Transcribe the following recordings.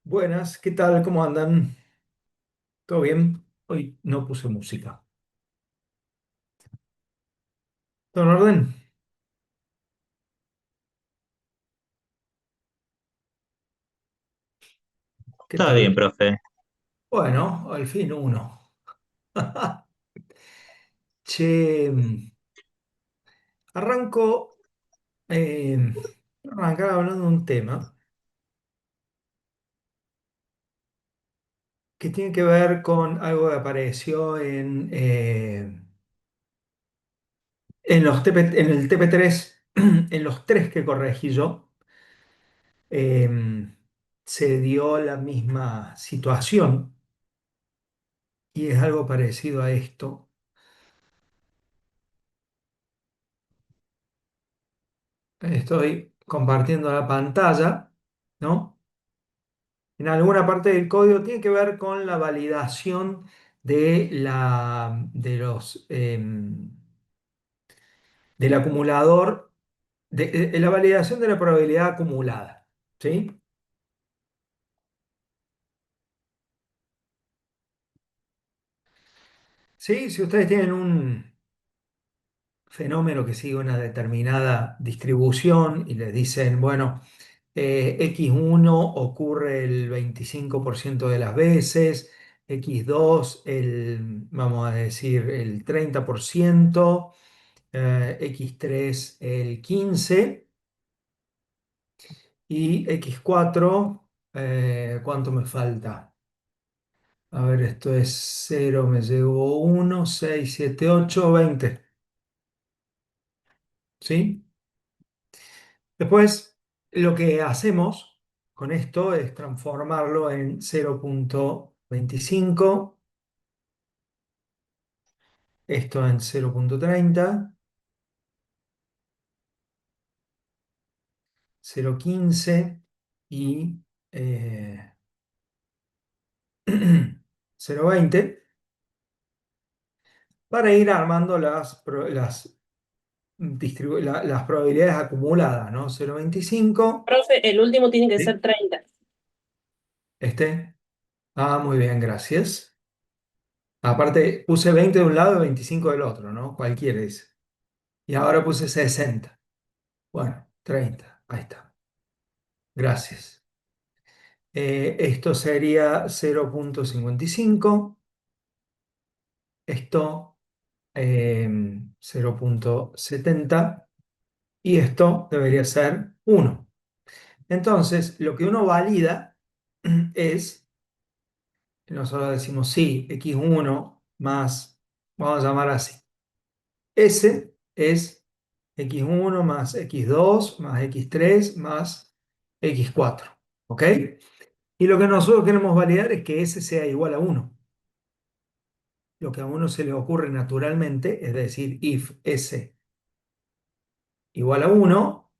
Buenas, ¿qué tal? ¿Cómo andan? ¿Todo bien? Hoy no puse música. ¿Todo en orden? ¿Qué Está bien, tal? profe. Bueno, al fin uno. Che, arranco, eh, arrancar hablando de un tema que tiene que ver con algo que apareció en los en el TP3, en los tres que corregí yo. eh, Se dio la misma situación y es algo parecido a esto. Estoy compartiendo la pantalla, ¿no? En alguna parte del código tiene que ver con la validación del acumulador, de la validación de la probabilidad acumulada, ¿sí? Sí, si ustedes tienen un fenómeno que sigue una determinada distribución y les dicen, bueno, X1 ocurre el 25% de las veces, X2 vamos a decir, el 30%, X3 el 15% y X4, ¿cuánto me falta? A ver, esto es cero, me llegó uno, 6, 7, 8, 20, ¿sí? Después, lo que hacemos con esto es transformarlo en 0,25, esto en 0,30, 0,15 y eh, 0,20 para ir armando las probabilidades acumuladas, ¿no? 0,25, Profe, el último tiene que ¿sí? ser 30. Este. Ah, muy bien, gracias. Aparte, puse 20 de un lado y 25 del otro, ¿no? Cualquiera dice. Y ahora puse 60. Bueno, 30. Ahí está. Gracias. Esto sería 0,55. Esto 0,70 y esto debería ser 1. Entonces, lo que uno valida es, nosotros decimos sí, x1 más, vamos a llamar así, S es x1 más x2 más x3 más x4. ¿Ok? Y lo que nosotros queremos validar es que S sea igual a 1. Lo que a uno se le ocurre naturalmente, es decir, if S igual a 1,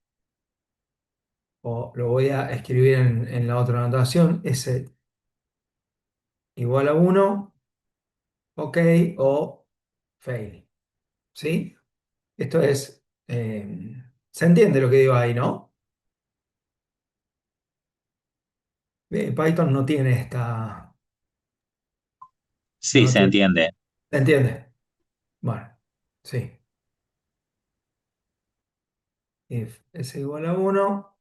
o lo voy a escribir en la otra anotación, S igual a 1, ok, o fail. ¿Sí? Esto es, ¿se entiende lo que digo ahí, no? Python no tiene esta, Sí, no se tiene, entiende. ¿se entiende? Bueno, sí. If S igual a 1,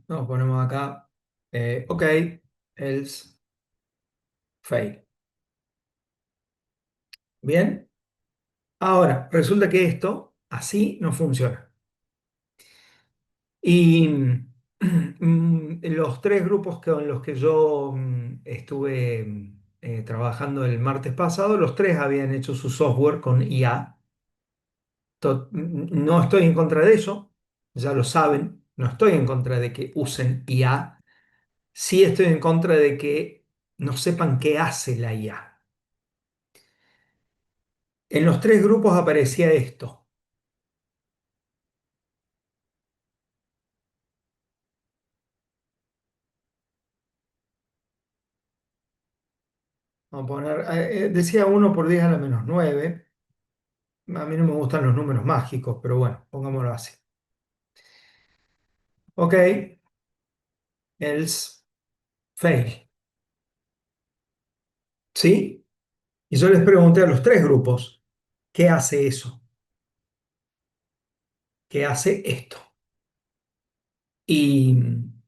nos ponemos acá, ok, else fail. Bien. Ahora, resulta que esto así no funciona. Y los tres grupos con los que yo estuve trabajando el martes pasado, los tres habían hecho su software con IA. No estoy en contra de eso, ya lo saben, no estoy en contra de que usen IA, sí estoy en contra de que no sepan qué hace la IA. En los tres grupos aparecía esto. Vamos a poner, decía 1 por 10 a la -9. A mí no me gustan los números mágicos, pero bueno, pongámoslo así. Ok, else fail. ¿Sí? Y yo les pregunté a los tres grupos, ¿qué hace eso? ¿Qué hace esto? Y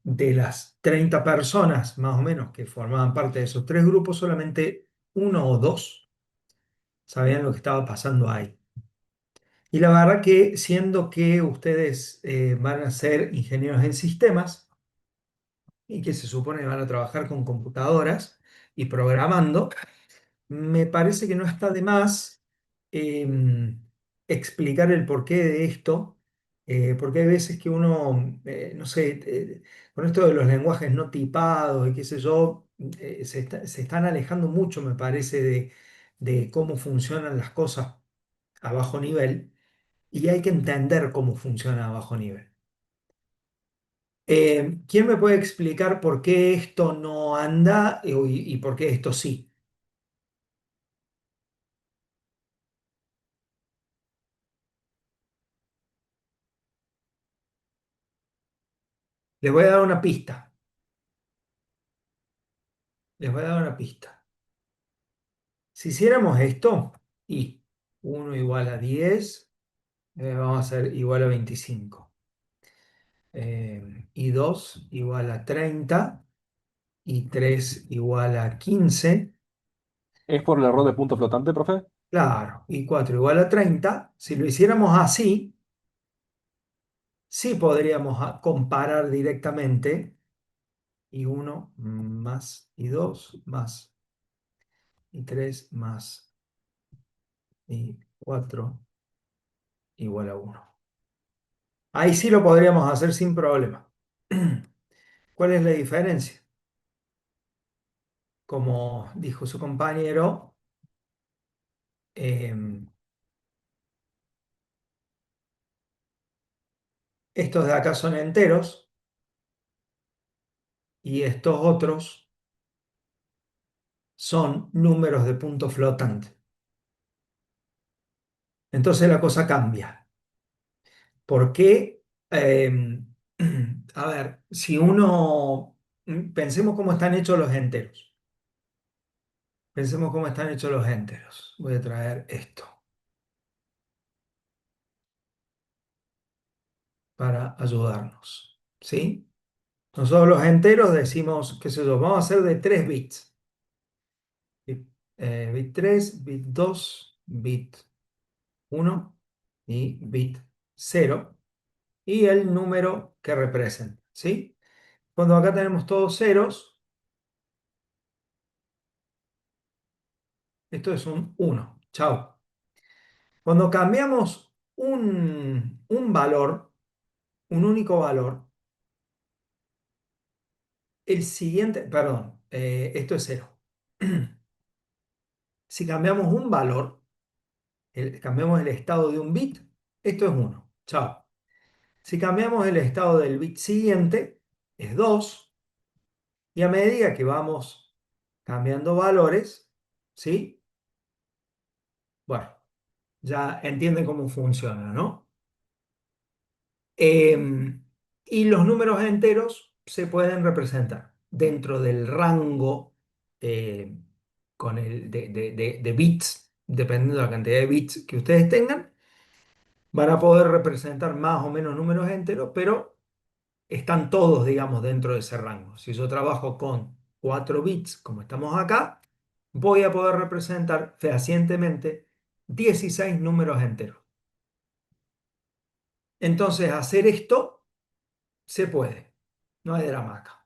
de las 30 personas más o menos que formaban parte de esos tres grupos, solamente uno o dos sabían lo que estaba pasando ahí. Y la verdad que siendo que ustedes van a ser ingenieros en sistemas y que se supone que van a trabajar con computadoras y programando, me parece que no está de más explicar el porqué de esto, porque hay veces que uno, no sé, con esto de los lenguajes no tipados y qué sé yo, se están alejando mucho, me parece, de cómo funcionan las cosas a bajo nivel y hay que entender cómo funciona a bajo nivel. ¿Quién me puede explicar por qué esto no anda y por qué esto sí? Les voy a dar una pista. Les voy a dar una pista. Si hiciéramos esto, y 1 igual a 10, vamos a hacer igual a 25. Y 2 igual a 30, y 3 igual a 15, ¿Es por el error de punto flotante, profe? claro, y 4 igual a 30. Si lo hiciéramos así, sí podríamos comparar directamente, y 1 más, y 2 más, y 3 más, y 4 igual a 1. Ahí sí lo podríamos hacer sin problema. ¿Cuál es la diferencia? Como dijo su compañero, eh, estos de acá son enteros y estos otros son números de punto flotante. Entonces la cosa cambia. ¿Por qué? A ver, si uno, pensemos cómo están hechos los enteros. Pensemos cómo están hechos los enteros. Voy a traer esto para ayudarnos. ¿Sí? Nosotros los enteros decimos, qué sé yo, vamos a hacer de 3 bits. Bit, bit 3, bit 2, bit 1 y bit 0 y el número que representa, ¿sí? Cuando acá tenemos todos ceros, esto es un 1. Chao. Cuando cambiamos un valor, un único valor, el siguiente, perdón, esto es 0. Si cambiamos un valor, cambiamos el estado de un bit, esto es 1. Chao. Si cambiamos el estado del bit siguiente, es 2. Y a medida que vamos cambiando valores, ¿sí? Bueno, ya entienden cómo funciona, ¿no? Em, y los números enteros se pueden representar dentro del rango eh, de bits, dependiendo de la cantidad de bits que ustedes tengan, van a poder representar más o menos números enteros, pero están todos, digamos, dentro de ese rango. Si yo trabajo con 4 bits, como estamos acá, voy a poder representar fehacientemente 16 números enteros. Entonces, hacer esto se puede. No hay drama acá.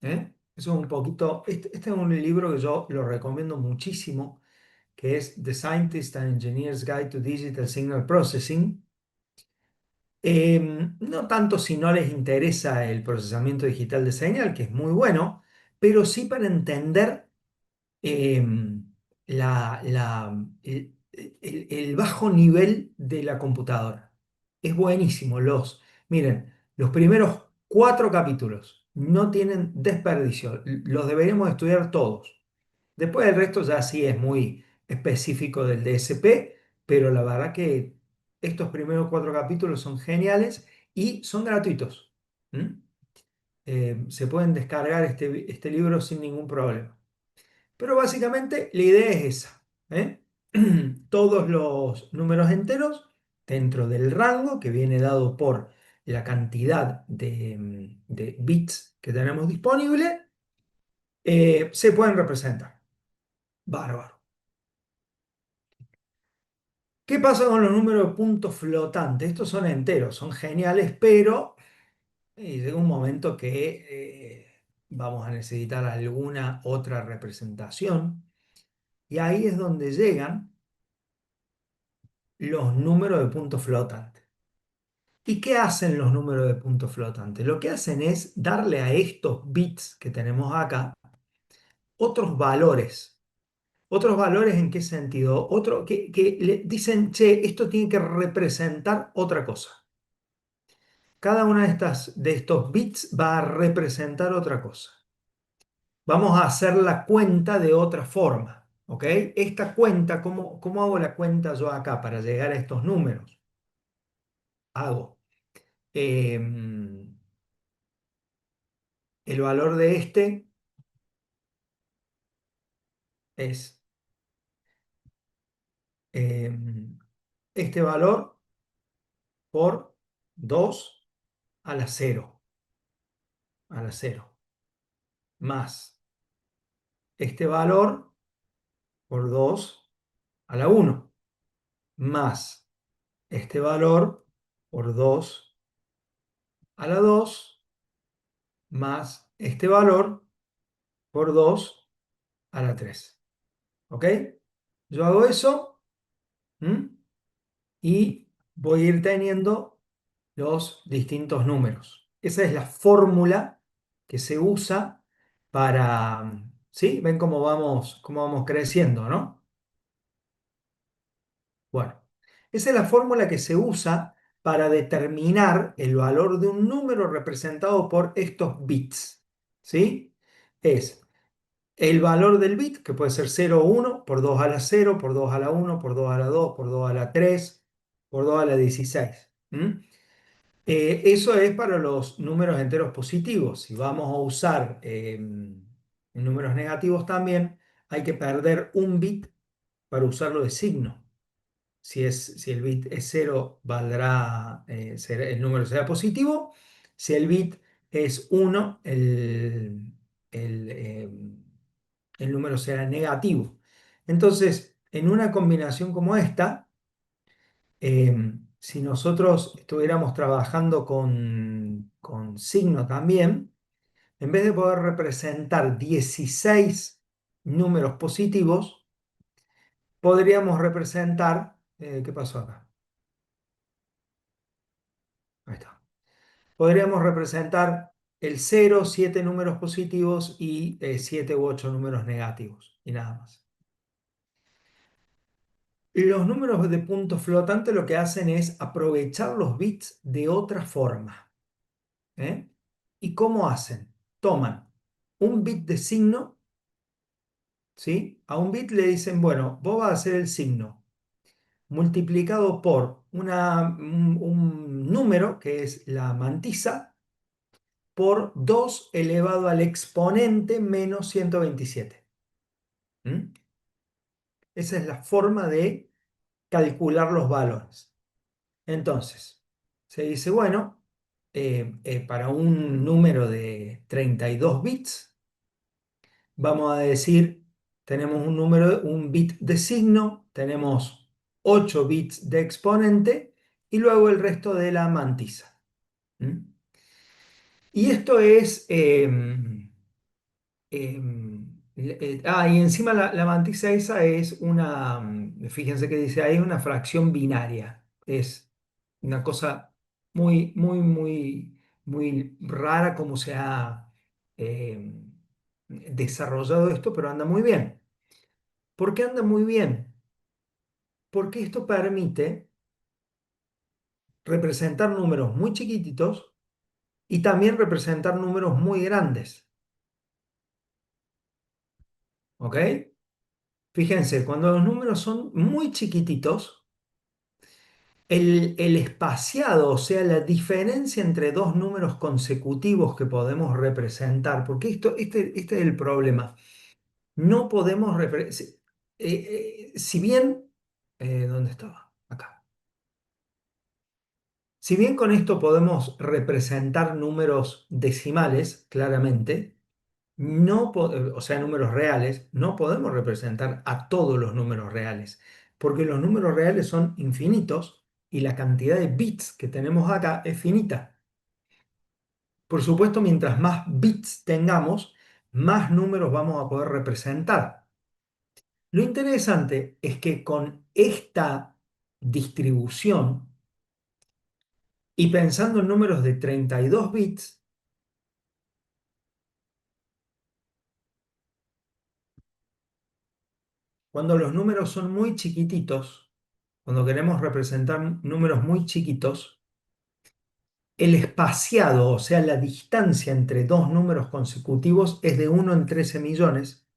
¿Eh? Eso es un poquito. Este es un libro que yo lo recomiendo muchísimo, que es The Scientist and Engineer's Guide to Digital Signal Processing. No tanto si no les interesa el procesamiento digital de señal, que es muy bueno, pero sí para entender el bajo nivel de la computadora. Es buenísimo. Miren, los primeros 4 capítulos no tienen desperdicio. Los deberíamos estudiar todos. Después el resto ya sí es muy específico del DSP, pero la verdad que estos primeros 4 capítulos son geniales y son gratuitos. ¿Mm? Se pueden descargar este libro sin ningún problema. Pero básicamente la idea es esa, ¿eh? Todos los números enteros dentro del rango que viene dado por la cantidad de bits que tenemos disponible, se pueden representar. Bárbaro. ¿Qué pasa con los números de puntos flotantes? Estos son enteros, son geniales, pero llega un momento que vamos a necesitar alguna otra representación. Y ahí es donde llegan los números de puntos flotantes. ¿Y qué hacen los números de puntos flotantes? Lo que hacen es darle a estos bits que tenemos acá otros valores. ¿Otros valores en qué sentido? Que le dicen, che, esto tiene que representar otra cosa. Cada una de estos bits va a representar otra cosa. Vamos a hacer la cuenta de otra forma. ¿Ok? Esta cuenta, ¿cómo hago la cuenta yo acá para llegar a estos números? Hago el valor de es em, este valor por 2 a la cero, más este valor por 2 a la uno, más este valor por 2 a la 2, más este valor por 2 a la 3. ¿Ok? Yo hago eso. ¿M? Y voy a ir teniendo los distintos números. Esa es la fórmula que se usa para, ¿sí? ¿Ven cómo vamos creciendo, ¿no? Bueno, esa es la fórmula que se usa para determinar el valor de un número representado por estos bits, ¿sí? Es el valor del bit, que puede ser 0 o 1, por 2 a la 0, por 2 a la 1, por 2 a la 2, por 2 a la 3, por 2 a la 16. Eso es para los números enteros positivos. Si vamos a usar números negativos también, hay que perder un bit para usarlo de signo. Si el bit es cero, el número será positivo. Si el bit es uno, el número será negativo. Entonces, en una combinación como esta, si nosotros estuviéramos trabajando con signo también, en vez de poder representar 16 números positivos, podríamos representar, ¿qué pasó acá? Ahí está. Podríamos representar el cero, 7 números positivos y 7 u 8 números negativos, y nada más. Los números de punto flotante lo que hacen es aprovechar los bits de otra forma. ¿Eh? ¿Y cómo hacen? Toman un bit de signo, ¿sí? A un bit le dicen, bueno, vos vas a hacer el signo multiplicado por un número que es la mantisa por 2 elevado al exponente menos 127. ¿Mm? Esa es la forma de calcular los valores. Entonces, se dice, bueno, para un número de 32 bits, vamos a decir, tenemos un bit de signo, tenemos 8 bits de exponente y luego el resto de la mantisa. ¿Mm? Y esto es, y encima la mantisa esa es fíjense que dice ahí, una fracción binaria. Es una cosa muy, muy, muy, muy rara como se ha desarrollado esto, pero anda muy bien. ¿Por qué anda muy bien? Porque esto permite representar números muy chiquititos y también representar números muy grandes. ¿Ok? Fíjense, cuando los números son muy chiquititos, El espaciado, o sea, la diferencia entre dos números consecutivos que podemos representar, porque este es el problema. No podemos representar, si bien, ¿dónde estaba? Acá. Si bien con esto podemos representar números decimales, claramente, o sea, números reales, no podemos representar a todos los números reales, porque los números reales son infinitos y la cantidad de bits que tenemos acá es finita. Por supuesto, mientras más bits tengamos, más números vamos a poder representar. Lo interesante es que con esta distribución y pensando en números de 32 bits, cuando los números son muy chiquititos, cuando queremos representar números muy chiquitos, el espaciado, o sea, la distancia entre dos números consecutivos es de 1 en 13 millones,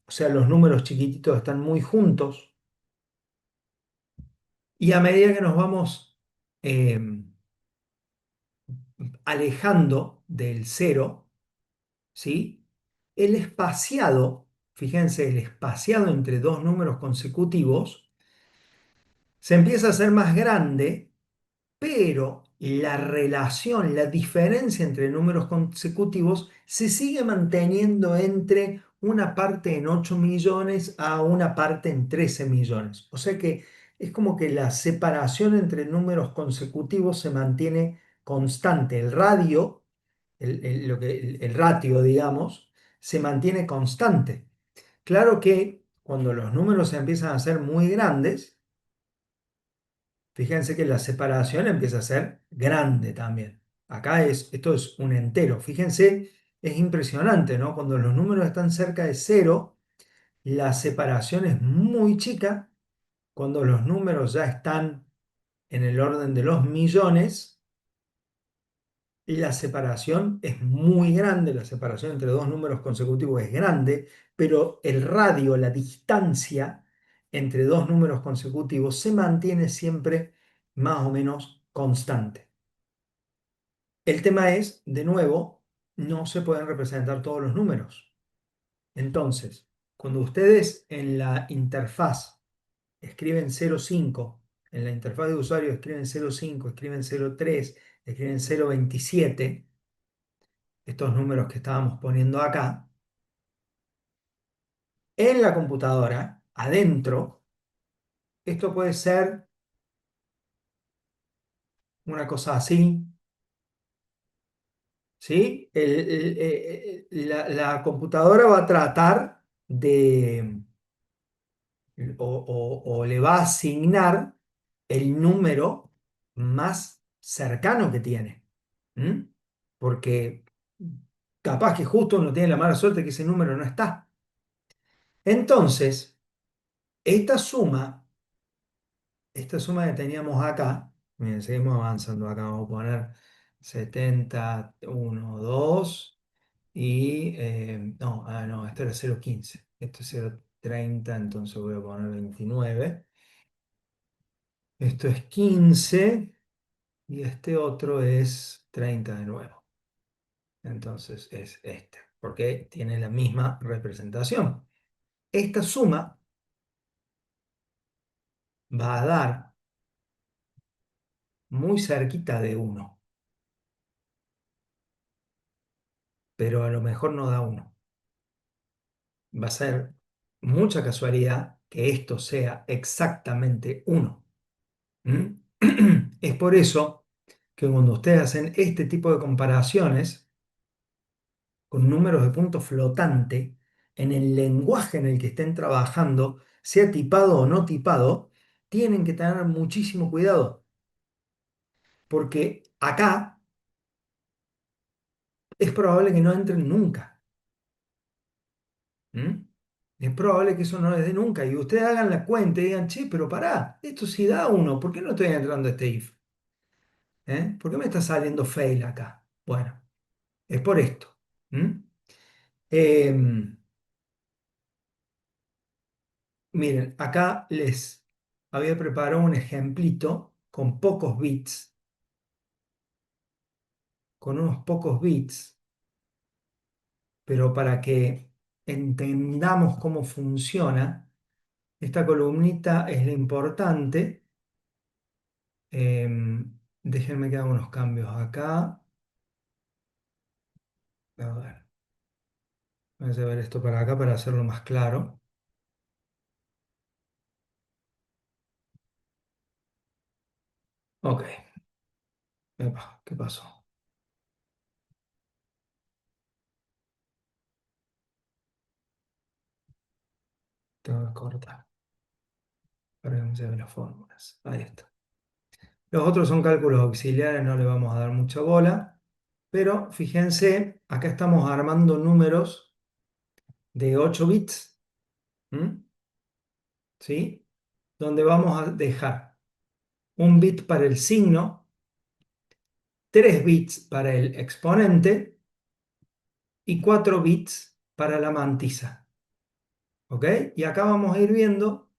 o sea, los números chiquititos están muy juntos y a medida que nos vamos eh, alejando del cero, ¿sí? El espaciado, fíjense, el espaciado entre dos números consecutivos se empieza a hacer más grande, pero la relación, la diferencia entre números consecutivos se sigue manteniendo entre una parte en 8 millones a una parte en 13 millones. O sea que es como que la separación entre números consecutivos se mantiene constante. El radio, el ratio, digamos, se mantiene constante. Claro que cuando los números empiezan a ser muy grandes, fíjense que la separación empieza a ser grande también. Esto es un entero. Fíjense, es impresionante, ¿no? Cuando los números están cerca de cero, la separación es muy chica. Cuando los números ya están en el orden de los millones, la separación es muy grande. La separación entre dos números consecutivos es grande, pero el radio, la distancia entre dos números consecutivos se mantiene siempre más o menos constante. El tema es, de nuevo, no se pueden representar todos los números. Entonces, cuando ustedes en la interfaz escriben 0,5, en la interfaz de usuario escriben 0,5, escriben 0,3, escriben 0,27, estos números que estábamos poniendo acá, en la computadora, adentro, esto puede ser una cosa así, ¿sí? La computadora va a tratar de, o le va a asignar el número más cercano que tiene. ¿M? Porque capaz que justo uno tiene la mala suerte que ese número no está. Entonces, esta suma, esta suma que teníamos acá, miren, seguimos avanzando acá, vamos a poner 71, 2 y, no, no, esto era 0,15, esto es 0,30, entonces voy a poner 29. Esto es 15 y este otro es 30 de nuevo. Entonces es este, porque tiene la misma representación. Esta suma va a dar muy cerquita de 1, pero a lo mejor no da 1. Va a ser mucha casualidad que esto sea exactamente 1. ¿Mm? Es por eso que cuando ustedes hacen este tipo de comparaciones con números de punto flotante, en el lenguaje en el que estén trabajando, sea tipado o no tipado, tienen que tener muchísimo cuidado, porque acá es probable que no entren nunca. ¿Mm? Es probable que eso no les dé nunca. Y ustedes hagan la cuenta y digan, che, pero pará, esto sí da 1, ¿por qué no estoy entrando a este if? ¿Por qué me está saliendo fail acá? Bueno, es por esto. ¿Mm? Em, Miren, acá les había preparado un ejemplito con pocos bits, con unos pocos bits, pero para que entendamos cómo funciona, esta columnita es la importante. Déjenme que haga unos cambios acá. A ver, voy a llevar esto para acá para hacerlo más claro. Ok, epa, ¿qué pasó? Tengo que cortar para que me lleve las fórmulas. Ahí está. Los otros son cálculos auxiliares, no le vamos a dar mucha bola, pero fíjense, acá estamos armando números de 8 bits, ¿m? ¿Sí? Donde vamos a dejar un bit para el signo, 3 bits para el exponente y 4 bits para la mantisa. ¿Ok? Y acá vamos a ir viendo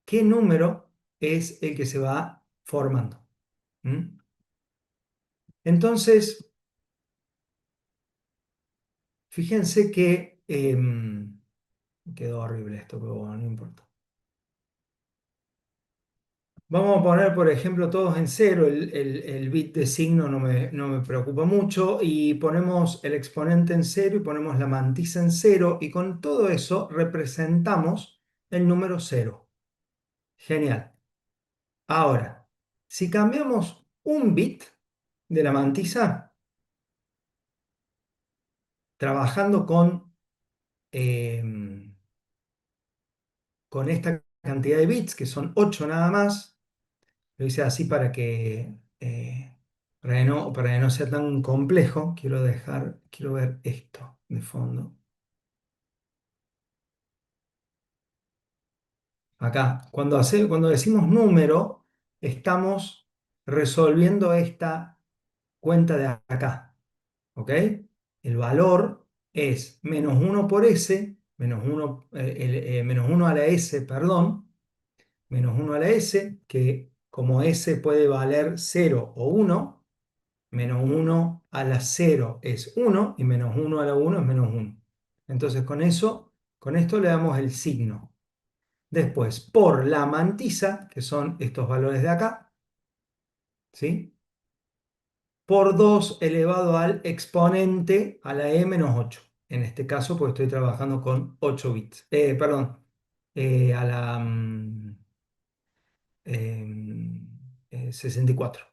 qué número es el que se va formando. ¿M? Entonces, fíjense que quedó horrible esto, pero bueno, no importa. Vamos a poner, por ejemplo, todos en cero. El bit de signo no me preocupa mucho. Y ponemos el exponente en cero y ponemos la mantisa en cero. Y con todo eso representamos el número cero. Genial. Ahora, si cambiamos un bit de la mantisa, trabajando con esta cantidad de bits, que son 8 nada más, lo hice así para que no sea tan complejo. Quiero ver esto de fondo. Acá, cuando decimos número, estamos resolviendo esta cuenta de acá. ¿Ok? El valor es -1 por s, -1 a la s, perdón, -1 a la s, que como s puede valer 0 o 1. -1 a la 0 es 1 y -1 a la 1 es -1. Entonces con esto le damos el signo. Después, por la mantisa, que son estos valores de acá, ¿sí? Por 2 elevado al exponente a la e-8. En este caso, pues estoy trabajando con 8 bits. Perdón, a la 64.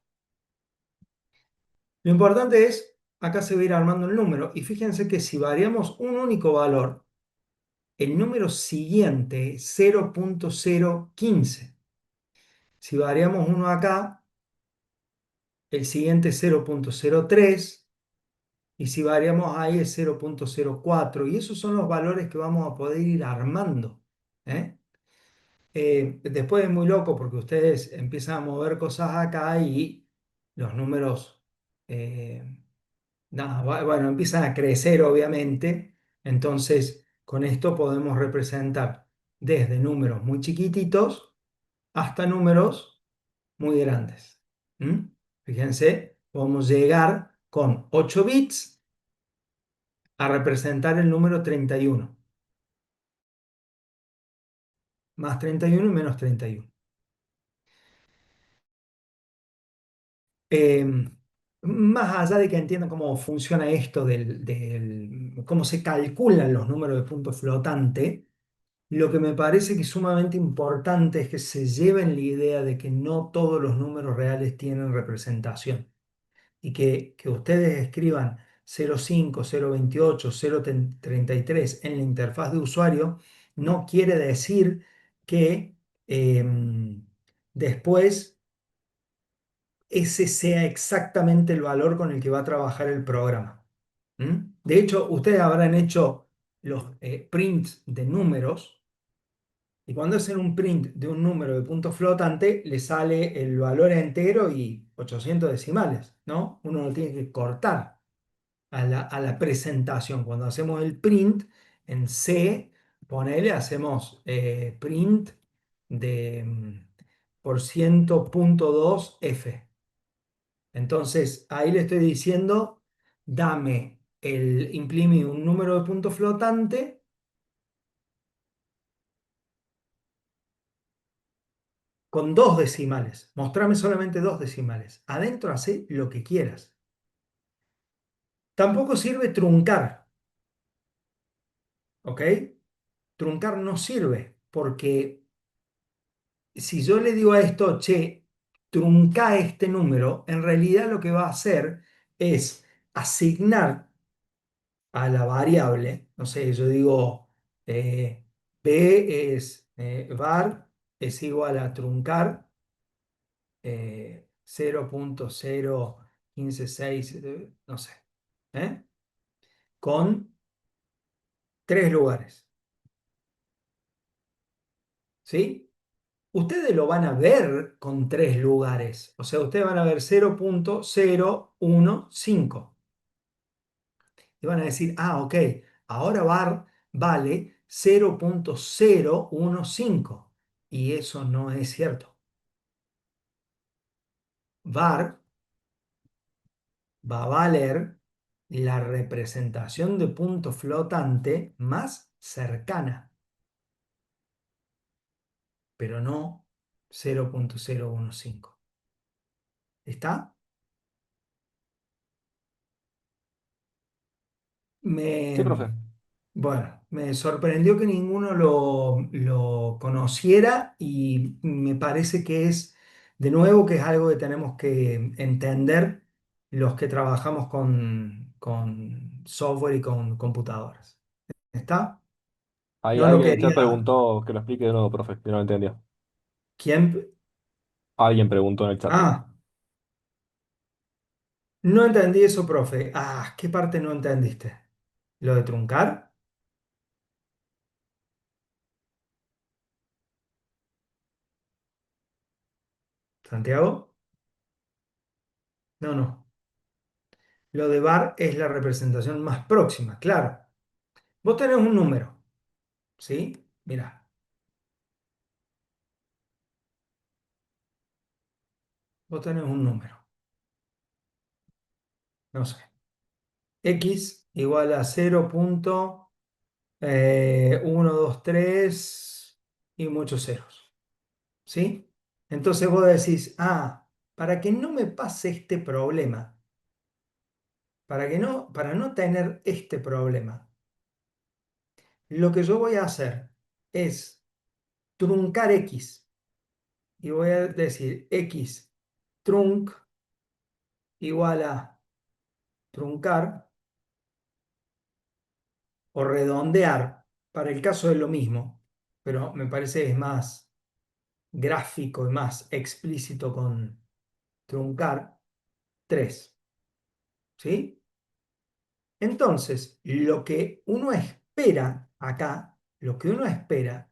Lo importante es, acá se va a ir armando el número. Y fíjense que si variamos un único valor, el número siguiente es 0.015. Si variamos uno acá, el siguiente es 0.03. Y si variamos ahí es 0.04. Y esos son los valores que vamos a poder ir armando. ¿Eh? Después es muy loco porque ustedes empiezan a mover cosas acá y los números, nada, bueno, empiezan a crecer obviamente. Entonces, con esto podemos representar desde números muy chiquititos hasta números muy grandes. ¿Mm? Fíjense, podemos llegar con 8 bits a representar el número 31, más 31 y menos 31. Eh, Más allá de que entiendan cómo funciona esto cómo se calculan los números de punto flotante, lo que me parece que es sumamente importante es que se lleven la idea de que no todos los números reales tienen representación y que ustedes escriban 0,5, 0,28, 0,33 en la interfaz de usuario no quiere decir que después ese sea exactamente el valor con el que va a trabajar el programa. ¿Mm? De hecho, ustedes habrán hecho los prints de números y cuando hacen un print de un número de punto flotante, le sale el valor entero y 800 decimales, ¿no? Uno lo tiene que cortar a la presentación. Cuando hacemos el print en C, ponele, hacemos print de por 100,2 F. Entonces, ahí le estoy diciendo, imprime un número de punto flotante con dos decimales. Mostrame solamente dos decimales. Adentro hace lo que quieras. Tampoco sirve truncar, ¿ok? Truncar no sirve porque si yo le digo a esto, che, trunca este número, en realidad lo que va a hacer es asignar a la variable, no sé, yo digo, b var es igual a truncar 0,0156, no sé, ¿eh? Con tres lugares, ¿sí? Ustedes lo van a ver con tres lugares, o sea, ustedes van a ver 0,015 y van a decir, ah, ok, ahora var vale 0,015 y eso no es cierto. Var va a valer la representación de punto flotante más cercana, pero no 0,015. ¿Está? Sí, Me, profe. bueno, me sorprendió que ninguno lo conociera y me parece que es, de nuevo, que es algo que tenemos que entender los que trabajamos con software y con computadoras. ¿Está? Ahí No lo alguien en el chat quería. preguntó que lo explique de nuevo, profe, que no lo entendía. ¿Quién? Alguien preguntó en el chat. Ah, no entendí eso, profe. Ah, ¿qué parte no entendiste? ¿Lo de truncar? ¿Santiago? No, no. Lo de bar es la representación más próxima, claro. Vos tenés un número, ¿sí? Mirá, vos tenés un número, no sé. X igual a 0,123 y muchos ceros, ¿sí? Entonces vos decís, ah, para que no me pase este problema, para no tener este problema, lo que yo voy a hacer es truncar X y voy a decir X trunc igual a truncar o redondear, para el caso es lo mismo, pero me parece que es más gráfico y más explícito con truncar 3, ¿sí? Entonces, lo que uno espera acá, lo que uno espera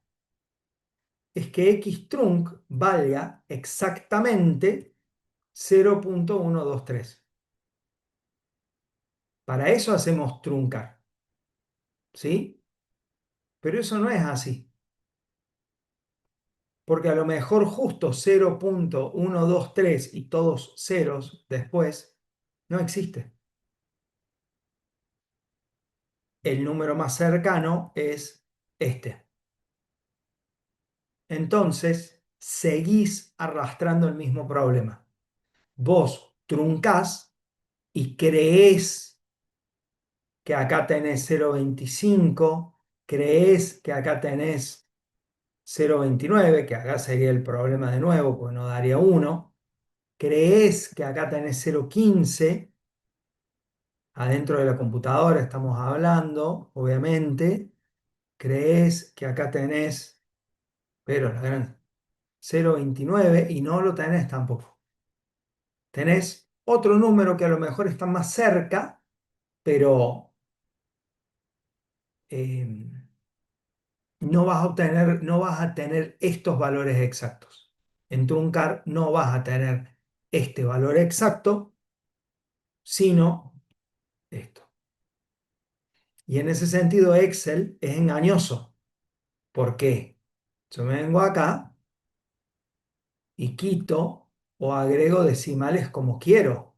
es que xtrunc valga exactamente 0,123. Para eso hacemos truncar, ¿sí? Pero eso no es así, porque a lo mejor justo 0,123 y todos ceros después no existe. El número más cercano es este. Entonces, seguís arrastrando el mismo problema. Vos truncás y creés que acá tenés 0,25, creés que acá tenés 0,29, que acá sería el problema de nuevo, porque no daría 1. Creés que acá tenés 0,15, adentro de la computadora estamos hablando, obviamente. Creés que acá tenés, pero la gran 0,29 y no lo tenés tampoco. Tenés otro número que a lo mejor está más cerca, pero eh, no vas a tener estos valores exactos. En truncar no vas a tener este valor exacto, sino esto. Y en ese sentido Excel es engañoso. ¿Por qué? Yo me vengo acá y quito o agrego decimales como quiero.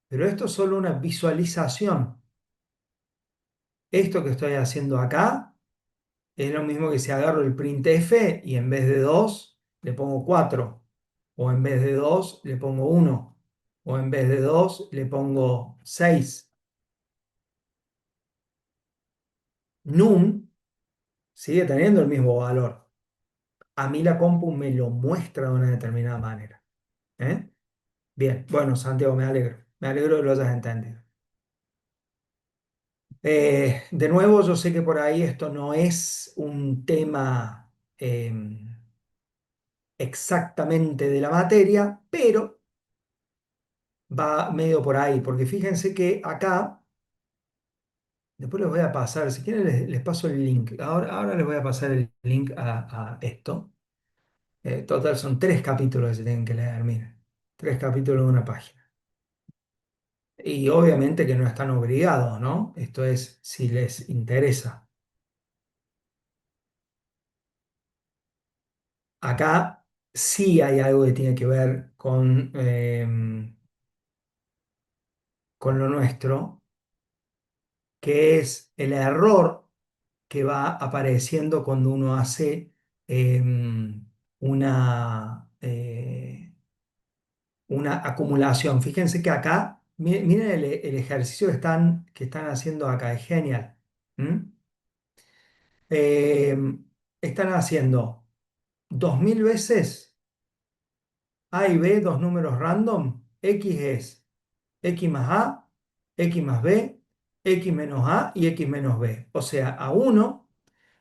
Pero esto es solo una visualización. Esto que estoy haciendo acá es lo mismo que si agarro el printf y en vez de 2 le pongo 4, o en vez de 2 le pongo 1, o en vez de 2 le pongo 6. Num sigue teniendo el mismo valor. A mí la compu me lo muestra de una determinada manera. ¿Eh? Bien, bueno, Santiago, me alegro. Me alegro de lo hayas entendido. De nuevo, yo sé que por ahí esto no es un tema exactamente de la materia, pero va medio por ahí, porque fíjense que acá, después les voy a pasar, si quieren les paso el link. Ahora les voy a pasar el link a esto. Total, son 3 capítulos que se tienen que leer, miren. 3 capítulos de una página. Y obviamente que no están obligados, ¿no? Esto es si les interesa. Acá sí hay algo que tiene que ver con lo nuestro, que es el error que va apareciendo cuando uno hace una acumulación. Fíjense que acá, miren el ejercicio que están haciendo acá, es genial. ¿Mm? Están haciendo 2000 veces A y B, dos números random. X es X más A, X más B, X menos A y X menos B. O sea, a uno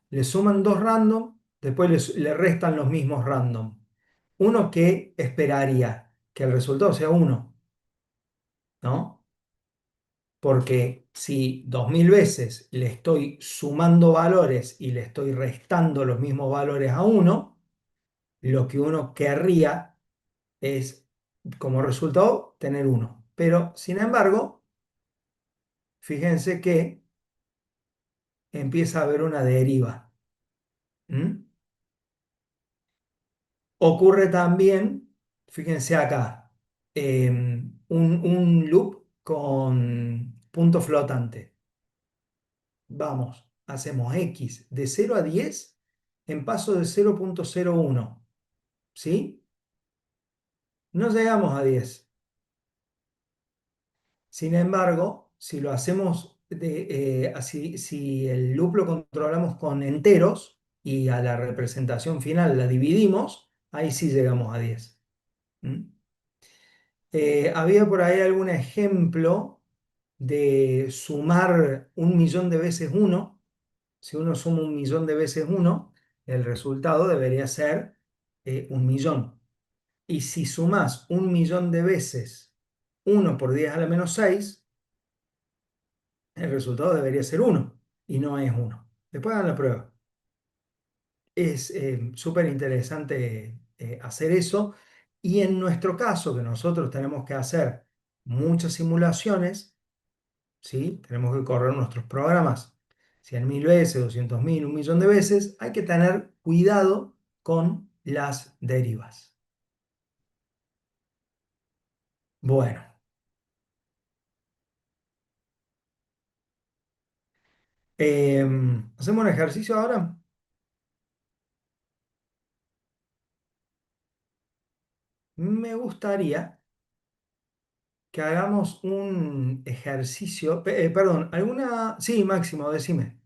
le suman dos random, después le restan los mismos random. Uno que esperaría que el resultado sea uno, ¿no? Porque si 2000 veces le estoy sumando valores y le estoy restando los mismos valores a uno, lo que uno querría es, como resultado, tener uno. Pero, sin embargo, fíjense que empieza a haber una deriva. ¿Mm? Ocurre también, fíjense acá, un loop con punto flotante. Vamos, hacemos x de 0 a 10 en paso de 0,01. ¿Sí? No llegamos a 10. Sin embargo, si lo hacemos así, si el loop lo controlamos con enteros y a la representación final la dividimos, ahí sí llegamos a 10. ¿Mm? ¿Había por ahí algún ejemplo de sumar 1 millón de veces uno? Si uno suma 1 millón de veces uno, el resultado debería ser 1 millón. Y si sumas 1 millón de veces 1 por 10 a la menos 6, el resultado debería ser uno y no es uno. Después hagan la prueba. Es súper interesante hacer eso. Y en nuestro caso, que nosotros tenemos que hacer muchas simulaciones, ¿sí? Tenemos que correr nuestros programas 100.000 veces, 200.000, 1 millón de veces. Hay que tener cuidado con las derivas. Bueno, hacemos un ejercicio ahora. Me gustaría que hagamos un ejercicio, perdón, alguna, sí, Máximo, decime.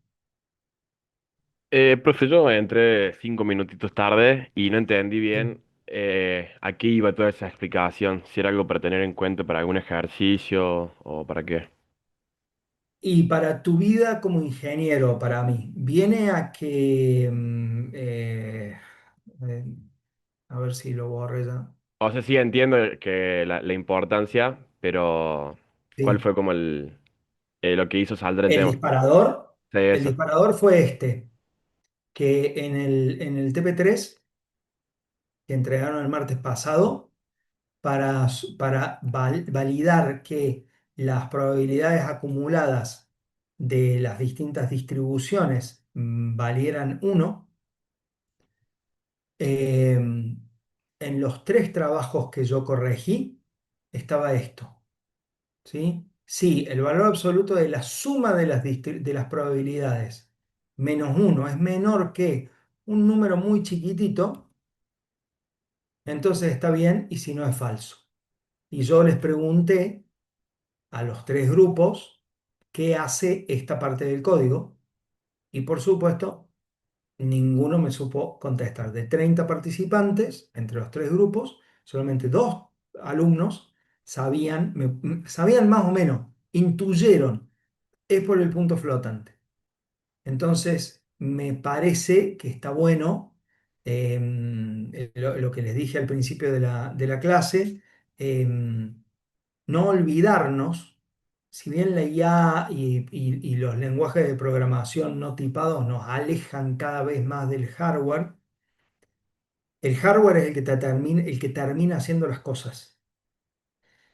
Profe, yo entré 5 minutitos tarde y no entendí Sí. bien a qué iba toda esa explicación, si era algo para tener en cuenta para algún ejercicio o para qué. Y para tu vida como ingeniero, para mí, viene a que, eh, a ver si lo borré ya. O sea, sí entiendo que la importancia, pero ¿cuál Sí. fue como lo que hizo saldrá el El tema? disparador, Sí, el eso. disparador fue este, que en el TP3 que entregaron el martes pasado, para validar que las probabilidades acumuladas de las distintas distribuciones valieran uno, en los tres trabajos que yo corregí estaba esto, ¿sí? Sí, el valor absoluto de la suma de de las probabilidades menos uno es menor que un número muy chiquitito, entonces está bien y si no es falso. Y yo les pregunté a los tres grupos qué hace esta parte del código y por supuesto ninguno me supo contestar. De 30 participantes entre los tres grupos, solamente dos alumnos sabían más o menos, intuyeron, es por el punto flotante. Entonces, me parece que está bueno lo que les dije al principio de de la clase, no olvidarnos, si bien la IA y los lenguajes de programación no tipados nos alejan cada vez más del hardware, el hardware es el que termina haciendo las cosas.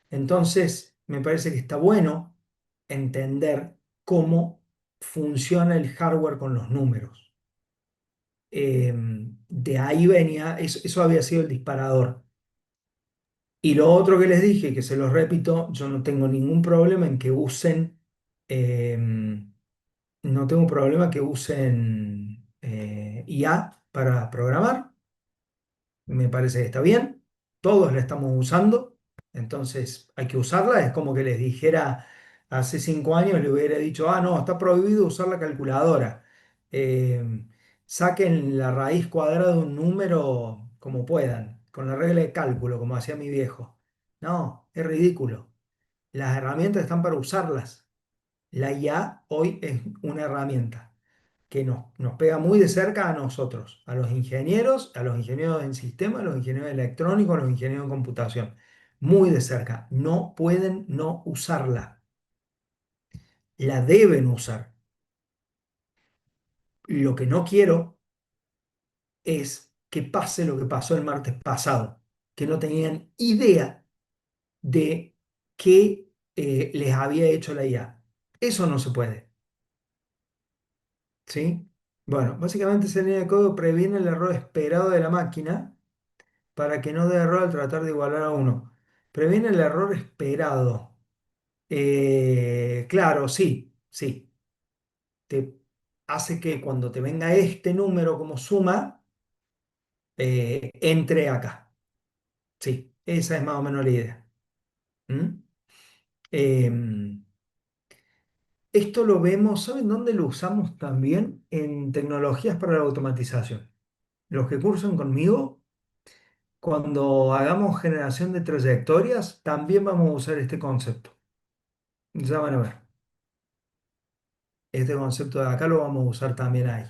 Entonces, me parece que está bueno entender cómo funciona el hardware con los números. De ahí venía, eso había sido el disparador. Y lo otro que les dije, que se los repito, yo no tengo ningún problema en que usen, no tengo problema que usen IA para programar, me parece que está bien, todos la estamos usando, entonces hay que usarla, es como que les dijera hace 5 años, le hubiera dicho, ah, no, está prohibido usar la calculadora. Eh, Saquen la raíz cuadrada de un número como puedan, con la regla de cálculo, como hacía mi viejo. No, es ridículo. Las herramientas están para usarlas. La IA hoy es una herramienta que nos pega muy de cerca a nosotros, a los ingenieros en sistemas, a los ingenieros electrónicos, a los ingenieros en computación. Muy de cerca. No pueden no usarla. La deben usar. Lo que no quiero es que pase lo que pasó el martes pasado, que no tenían idea de qué les había hecho la IA. Eso no se puede. ¿Sí? Bueno, básicamente esa línea de código previene el error esperado de la máquina para que no dé error al tratar de igualar a uno. Previene el error esperado. Claro, sí, sí. Te hace que cuando te venga este número como suma, entre acá. Sí, esa es más o menos la idea. ¿Mm? Em, Esto lo vemos, ¿saben dónde lo usamos también? En tecnologías para la automatización. Los que cursan conmigo, cuando hagamos generación de trayectorias, también vamos a usar este concepto. Ya van a ver. Este concepto de acá lo vamos a usar también ahí.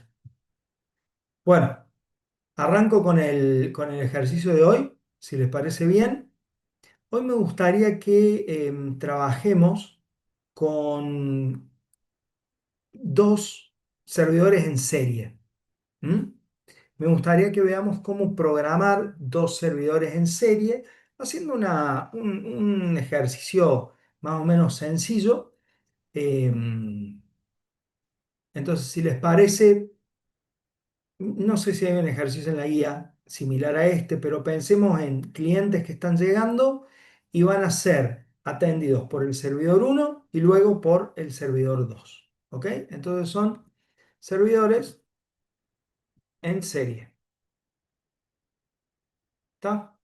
Bueno, arranco con el ejercicio de hoy, si les parece bien. Hoy me gustaría que trabajemos con dos servidores en serie. ¿M? Me gustaría que veamos cómo programar dos servidores en serie, haciendo un ejercicio más o menos sencillo. Em, entonces, si les parece, no sé si hay un ejercicio en la guía similar a este, pero pensemos en clientes que están llegando y van a ser atendidos por el servidor uno y luego por el servidor 2. ¿Ok? Entonces son servidores en serie. ¿Está?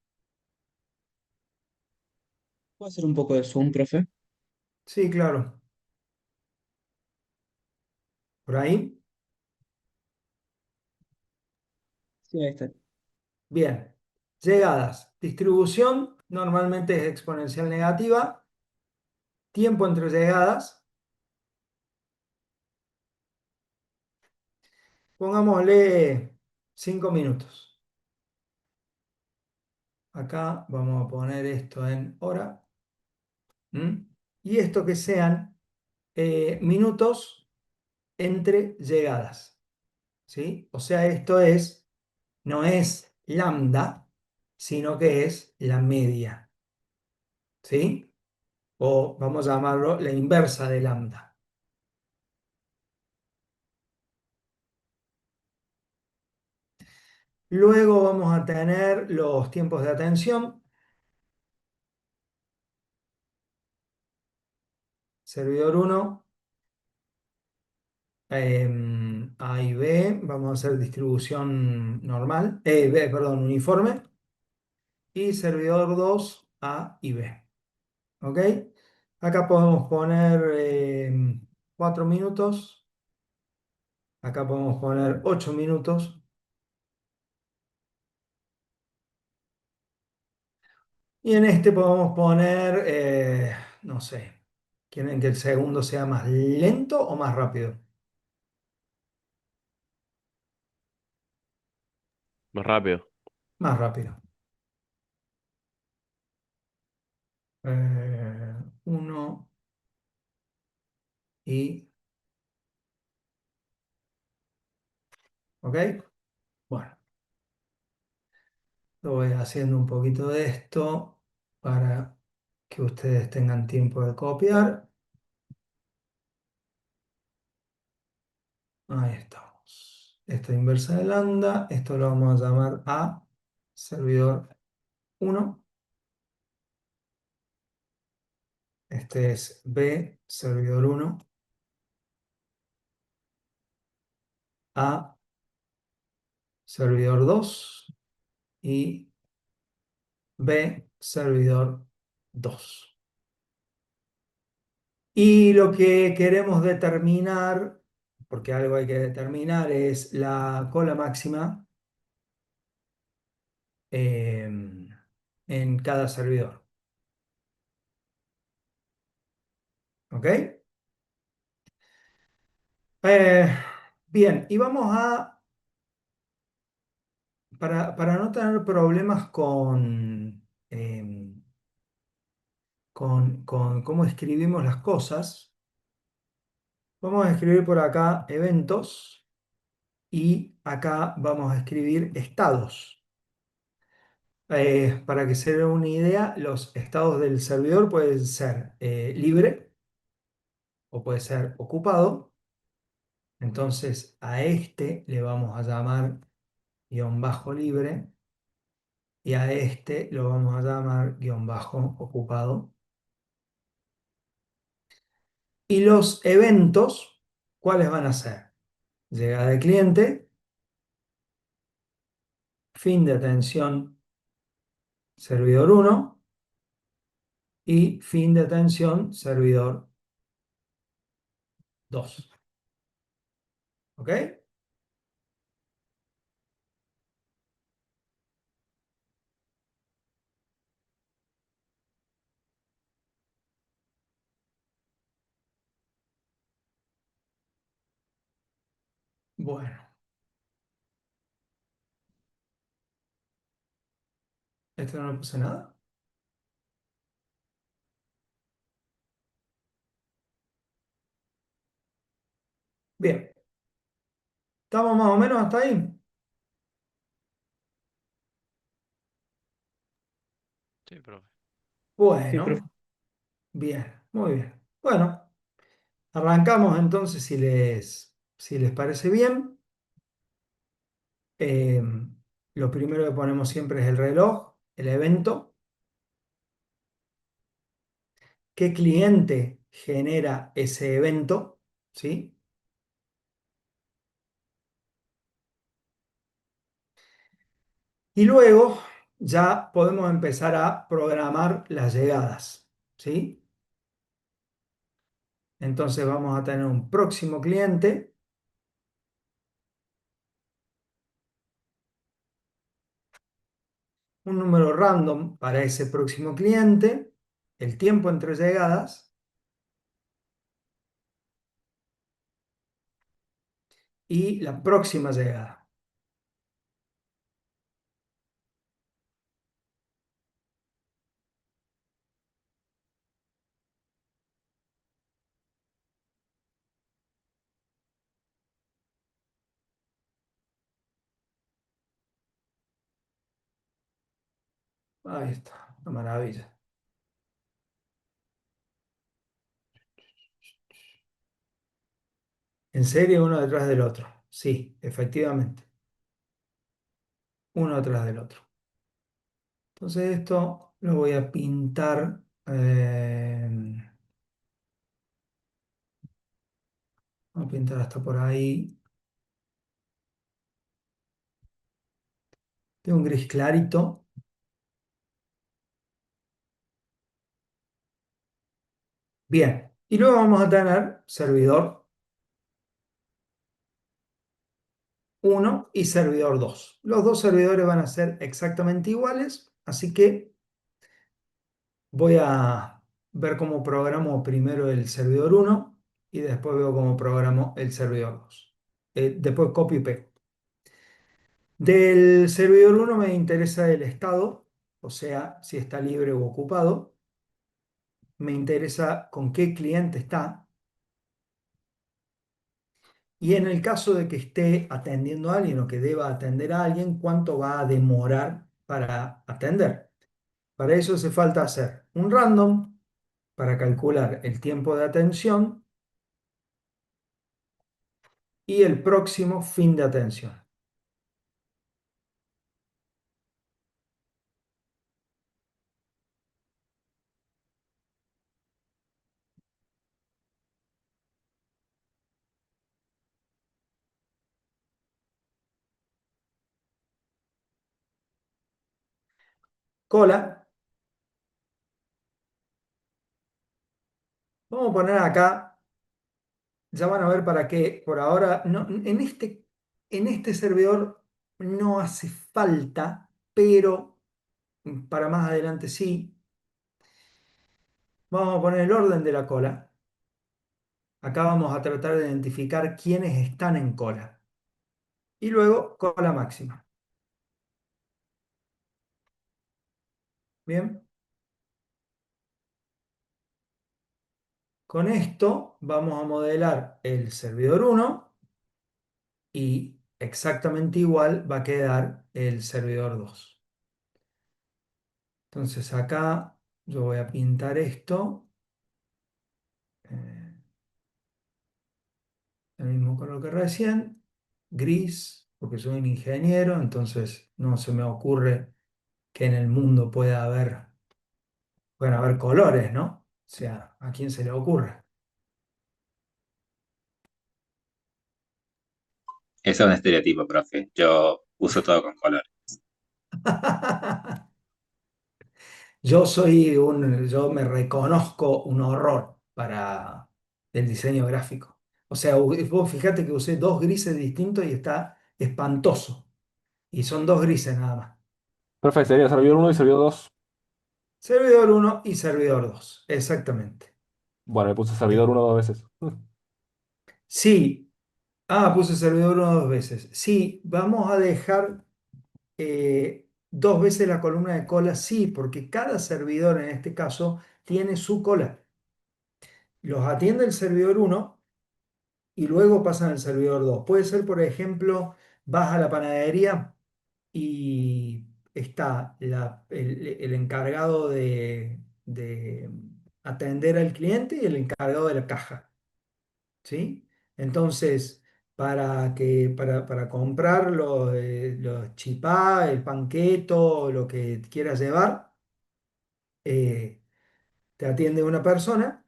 ¿Puedo hacer un poco de zoom, profe? Sí, claro. Por ahí. Sí, ahí está. Bien. Llegadas. Distribución normalmente es exponencial negativa. Tiempo entre llegadas. Pongámosle 5 minutos. Acá vamos a poner esto en hora. ¿Mm? Y esto que sean minutos entre llegadas. ¿Sí? O sea, no es lambda, sino que es la media. ¿Sí? O vamos a llamarlo la inversa de lambda. Luego vamos a tener los tiempos de atención. Servidor uno, A y B. Vamos a hacer distribución normal. Perdón, uniforme. Y servidor 2 A y B. ¿Ok? Acá podemos poner 4 minutos. Acá podemos poner 8 minutos. Y en este podemos poner, no sé, ¿quieren que el segundo sea más lento o más rápido? Más rápido. Más rápido. Uno y... ¿Ok? Bueno, lo voy haciendo un poquito de esto para que ustedes tengan tiempo de copiar. Ahí estamos. Esto inversa de lambda. Esto lo vamos a llamar A, servidor uno. Este es B, servidor uno. A, servidor 2 y B, servidor 2. Y lo que queremos determinar, porque algo hay que determinar, es la cola máxima eh, en cada servidor. ¿Ok? Eh, bien, y vamos a, para no tener problemas con cómo escribimos las cosas, vamos a escribir por acá eventos y acá vamos a escribir estados. Para que se den una idea, los estados del servidor pueden ser libre o puede ser ocupado. Entonces a este le vamos a llamar guión bajo libre y a este lo vamos a llamar guión bajo ocupado. Y los eventos, ¿cuáles van a ser? Llegada de cliente, fin de atención servidor uno y fin de atención servidor 2. ¿Ok? Bueno, esto no le puse nada. Bien, ¿estamos más o menos hasta ahí? Sí, profe. Sí, profe. Bueno, bien, muy bien. Bueno, arrancamos entonces si les parece bien. Eh, lo primero que ponemos siempre es el reloj, el evento. ¿Qué cliente genera ese evento? ¿Sí? Y luego ya podemos empezar a programar las llegadas. ¿Sí? Entonces vamos a tener un próximo cliente, un número random para ese próximo cliente, el tiempo entre llegadas y la próxima llegada. Ahí está, una maravilla. En serie uno detrás del otro. Sí, efectivamente. uno atrás del otro. Entonces esto lo voy a pintar. Voy a pintar hasta por ahí. Tengo un gris clarito. Bien. Y luego vamos a tener servidor uno y servidor 2. Los dos servidores van a ser exactamente iguales, así que voy a ver cómo programo primero el servidor uno y después veo cómo programo el servidor 2. Después copio y pego. Del servidor uno me interesa el estado, o sea, si está libre o ocupado. Me interesa con qué cliente está. Y en el caso de que esté atendiendo a alguien o que deba atender a alguien, ¿cuánto va a demorar para atender? Para eso hace falta hacer un random para calcular el tiempo de atención y el próximo fin de atención. Cola. Vamos a poner acá, ya van a ver para qué, por ahora, no, en este servidor no hace falta, pero para más adelante sí. Vamos a poner el orden de la cola. Acá vamos a tratar de identificar quiénes están en cola. Y luego cola máxima. Bien. Con esto vamos a modelar el servidor uno y exactamente igual va a quedar el servidor 2. Entonces acá yo voy a pintar esto, eh, el mismo color que recién, gris, porque soy un ingeniero, entonces no se me ocurre que en el mundo puedan haber colores, ¿no? O sea, ¿a quién se le ocurre? Eso es un estereotipo, profe. Yo uso todo con color. Yo me reconozco un horror para el diseño gráfico. O sea, vos fíjate que usé dos grises distintos y está espantoso. Y son dos grises nada más. Profe, sería servidor uno y servidor 2. Servidor uno y servidor 2 exactamente. Bueno, le puse Eh, servidor uno dos veces. Sí, puse servidor uno dos veces. Sí, vamos a dejar dos veces la columna de cola, sí, porque cada servidor en este caso tiene su cola. Los atiende el servidor uno y luego pasan al servidor 2. Puede ser, por ejemplo, vas a la panadería y está el encargado de atender al cliente y el encargado de la caja, ¿sí? Entonces, para comprar los chipá, el panqueto, lo que quieras llevar, eh, te atiende una persona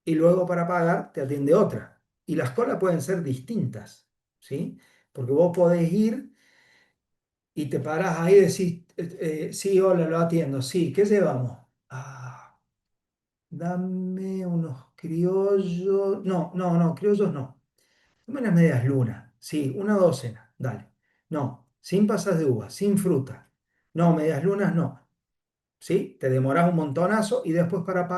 y luego para pagar te atiende otra. Y las colas pueden ser distintas, ¿sí? Porque vos podés ir y te parás ahí y decís, sí, hola, lo atiendo, sí, ¿qué llevamos? Dame unos criollos, no, no, no, criollos no. Dame unas medias lunas, sí, una docena, dale. No, sin pasas de uva, sin fruta. No, medias lunas no. ¿Sí? Te demorás un montonazo y después para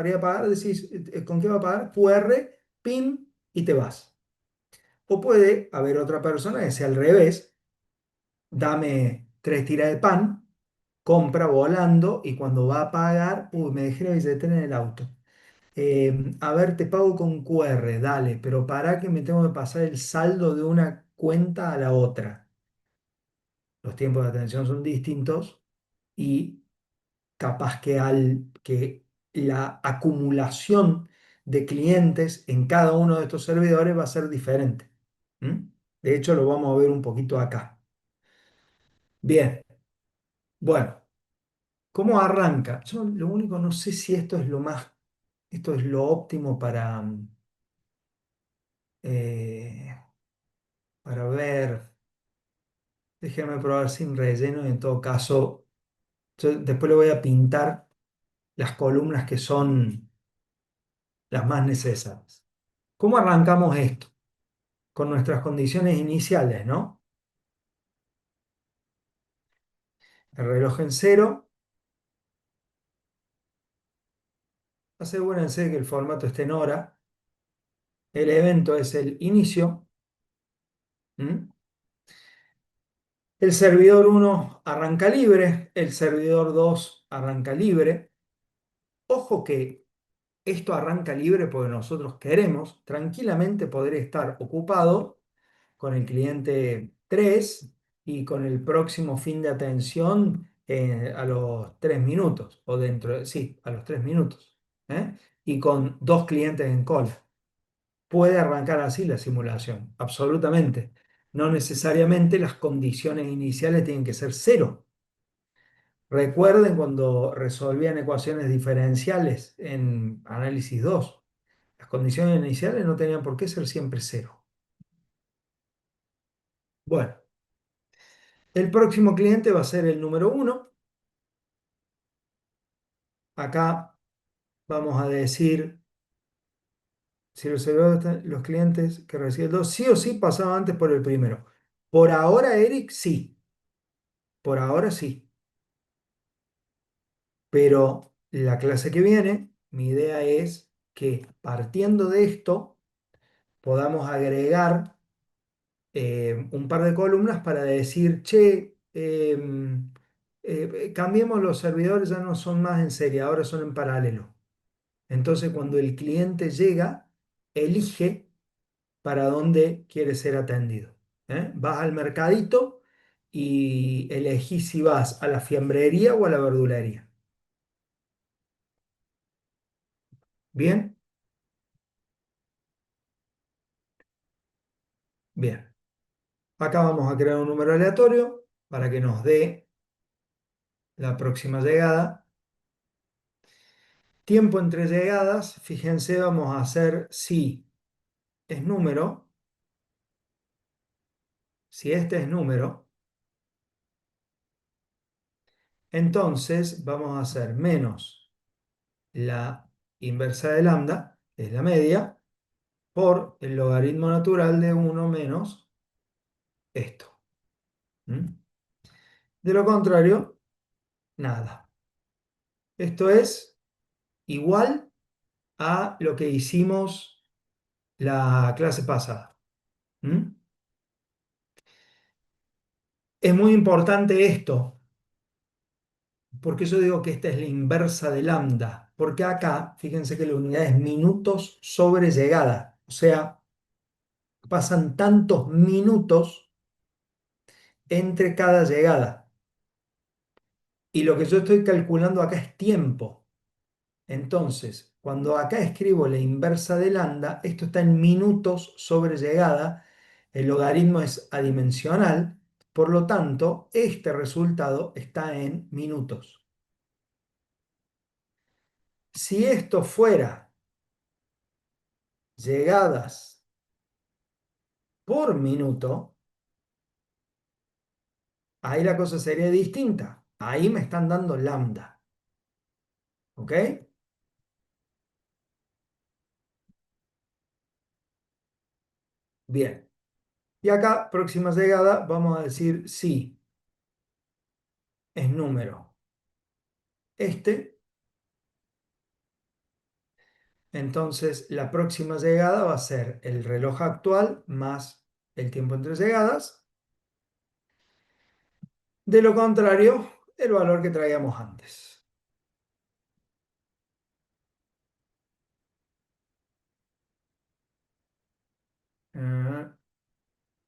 ir a pagar, decís, ¿con qué va a pagar? QR, PIN y te vas. O puede haber otra persona que sea al revés, dame tres tiras de pan, compra volando y cuando va a pagar, uy, me dejé la billetera en el auto. A ver, te pago con QR, dale, pero para que me tengo que pasar el saldo de una cuenta a la otra. Los tiempos de atención son distintos y capaz que la acumulación de clientes en cada uno de estos servidores va a ser diferente. ¿Mm? De hecho, lo vamos a ver un poquito acá. Bien, bueno, ¿cómo arranca? Yo lo único, no sé si esto es lo más, esto es lo óptimo eh, para ver. Déjame probar sin relleno y en todo caso, yo después le voy a pintar las columnas que son las más necesarias. ¿Cómo arrancamos esto? Con nuestras condiciones iniciales, ¿no? El reloj en cero. Asegúrense que el formato esté en hora. El evento es el inicio. ¿Mm? El servidor uno arranca libre. El servidor 2 arranca libre. Ojo que esto arranca libre porque nosotros queremos tranquilamente poder estar ocupado con el cliente 3 y con el próximo fin de atención a los 3 minutos o dentro de, sí, a los 3 minutos. ¿Eh? Y con dos clientes en cola. Puede arrancar así la simulación, absolutamente. No necesariamente las condiciones iniciales tienen que ser cero. Recuerden cuando resolvían ecuaciones diferenciales en análisis 2, las condiciones iniciales no tenían por qué ser siempre cero. Bueno, el próximo cliente va a ser el número uno. Acá vamos a decir si los clientes que reciben el 2 sí o sí pasaban antes por el primero. Por ahora, Eric, sí. Por ahora sí. Pero la clase que viene, mi idea es que partiendo de esto podamos agregar un par de columnas para decir, che, cambiemos los servidores, ya no son más en serie, ahora son en paralelo. Entonces, cuando el cliente llega, elige para dónde quiere ser atendido. ¿Eh? Vas al mercadito y elegís si vas a la fiambrería o a la verdulería. ¿Bien? Bien. Acá vamos a crear un número aleatorio para que nos dé la próxima llegada. Tiempo entre llegadas, fíjense, vamos a hacer si es número, si este es número, entonces vamos a hacer menos la inversa de lambda, que es la media, por el logaritmo natural de uno menos esto. ¿Mm? De lo contrario, nada. Esto es igual a lo que hicimos la clase pasada. ¿Mm? Es muy importante esto, porque yo digo que esta es la inversa de lambda, porque acá, fíjense que la unidad es minutos sobre llegada, o sea, pasan tantos minutos entre cada llegada. Y lo que yo estoy calculando acá es tiempo. Entonces, cuando acá escribo la inversa de lambda, esto está en minutos sobre llegada, el logaritmo es adimensional, por lo tanto, este resultado está en minutos. Si esto fuera llegadas por minuto, ahí la cosa sería distinta. Ahí me están dando lambda. ¿Ok? Bien. Y acá, próxima llegada, vamos a decir sí, es número. Este, entonces la próxima llegada va a ser el reloj actual más el tiempo entre llegadas. De lo contrario, el valor que traíamos antes. Eh,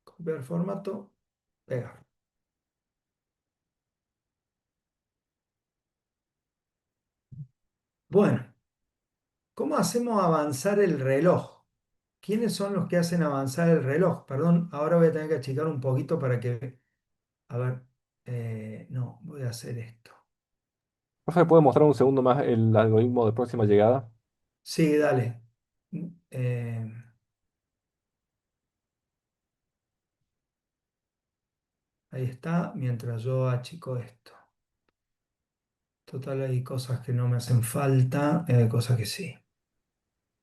copiar formato, pegar. Bueno, ¿cómo hacemos avanzar el reloj? ¿Quiénes son los que hacen avanzar el reloj? Perdón, ahora voy a tener que achicar un poquito para que... A ver. No, voy a hacer esto. Profe, ¿puede mostrar un segundo más el algoritmo de próxima llegada? Sí, dale. Eh, Ahí está, mientras yo achico esto. Total, hay cosas que no me hacen falta, hay cosas que sí.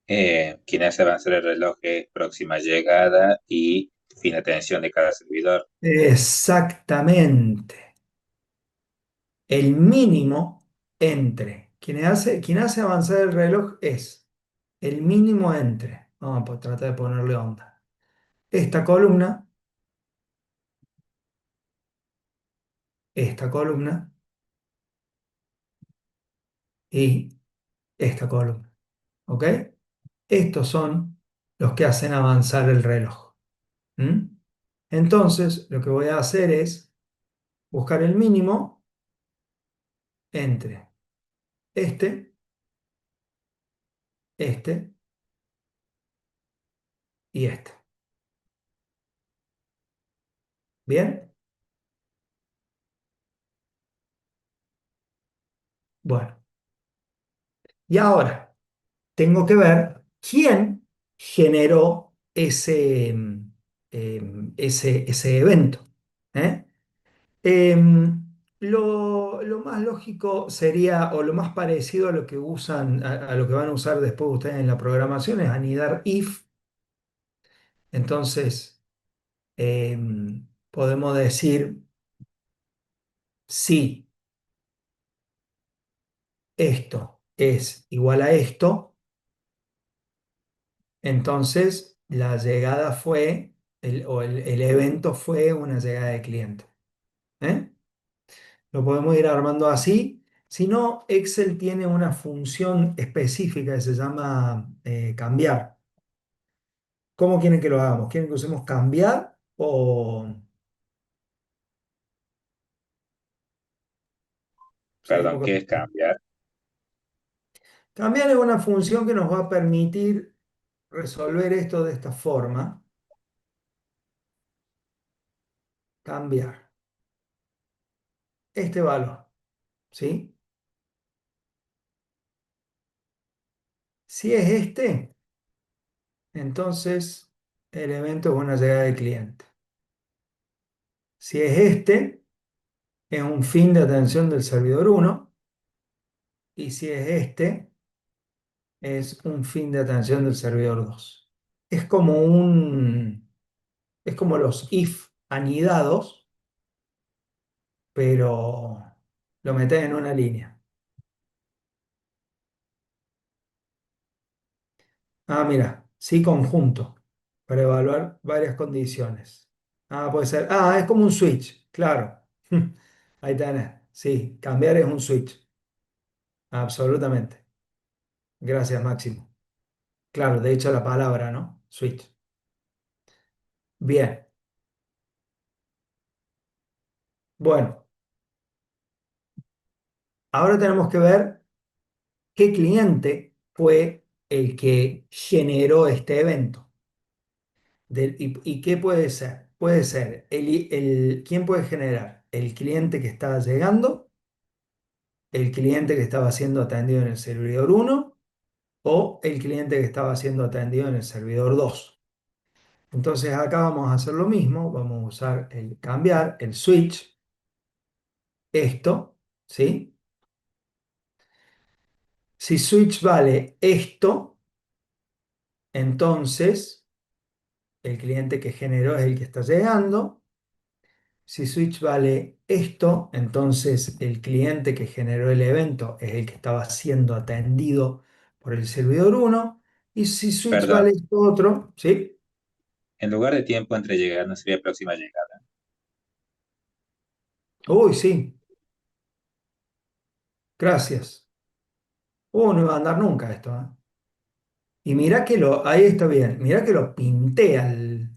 Quien hace avanzar el reloj es próxima llegada y fin de atención de cada servidor. Exactamente. El mínimo entre. Quien hace avanzar el reloj es el mínimo entre. Vamos a tratar de ponerle onda. Esta columna y esta columna. ¿Ok? Estos son los que hacen avanzar el reloj. ¿Mm? Entonces, lo que voy a hacer es buscar el mínimo entre este, este y este. ¿Bien? Bueno, y ahora tengo que ver quién generó ese evento. ¿Eh? Lo más lógico sería, o lo más parecido a lo que usan, a lo que van a usar después ustedes en la programación, es anidar if. Entonces, podemos decir si esto es igual a esto, entonces la llegada fue, el evento fue una llegada de cliente. ¿Eh? Lo podemos ir armando así. Si no, Excel tiene una función específica que se llama cambiar. ¿Cómo quieren que lo hagamos? ¿Quieren que usemos cambiar o...? Perdón, Seguimos ¿qué con... es cambiar? Cambiar es una función que nos va a permitir resolver esto de esta forma. Cambiar este valor, ¿sí? Si es este, entonces el evento es una llegada de cliente. Si es este, es un fin de atención del servidor uno. Y si es este, es un fin de atención del servidor 2. Es como es como los if anidados, pero lo metes en una línea. Ah, mira, sí conjunto, para evaluar varias condiciones. Ah, puede ser. Ah, es como un switch, claro. Ahí tenés. Sí, cambiar es un switch. Absolutamente. Gracias, Máximo. Claro, de hecho la palabra, ¿no? Switch. Bien. Bueno, ahora tenemos que ver qué cliente fue el que generó este evento. ¿Y qué puede ser? Puede ser ¿quién puede generar? El cliente que estaba llegando, el cliente que estaba siendo atendido en el servidor uno o el cliente que estaba siendo atendido en el servidor 2. Entonces acá vamos a hacer lo mismo, vamos a usar el cambiar, el switch, esto, ¿sí? Si switch vale esto, entonces el cliente que generó es el que está llegando. Si switch vale esto, entonces el cliente que generó el evento es el que estaba siendo atendido por el servidor uno. Y si switch Perdón, vale esto otro, ¿sí? en lugar de tiempo entre llegar, no sería próxima llegada. Uy, sí, gracias. No iba a andar nunca esto, ¿eh? Y mira que ahí está bien, mira que lo pinté al...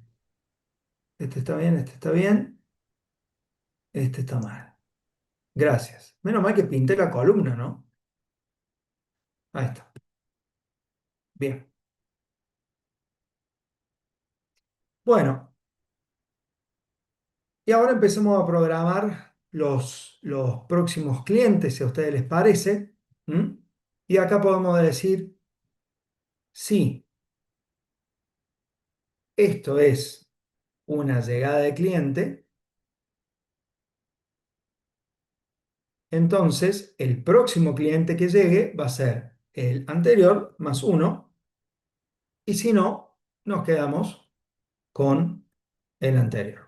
Este está bien, este está bien, este está mal. Gracias. Menos mal que pinté la columna, ¿no? Ahí está. Bien. Bueno, y ahora empecemos a programar los próximos clientes, si a ustedes les parece. ¿Mm? Y acá podemos decir, sí, esto es una llegada de cliente, entonces el próximo cliente que llegue va a ser el anterior más uno, y si no, nos quedamos con el anterior.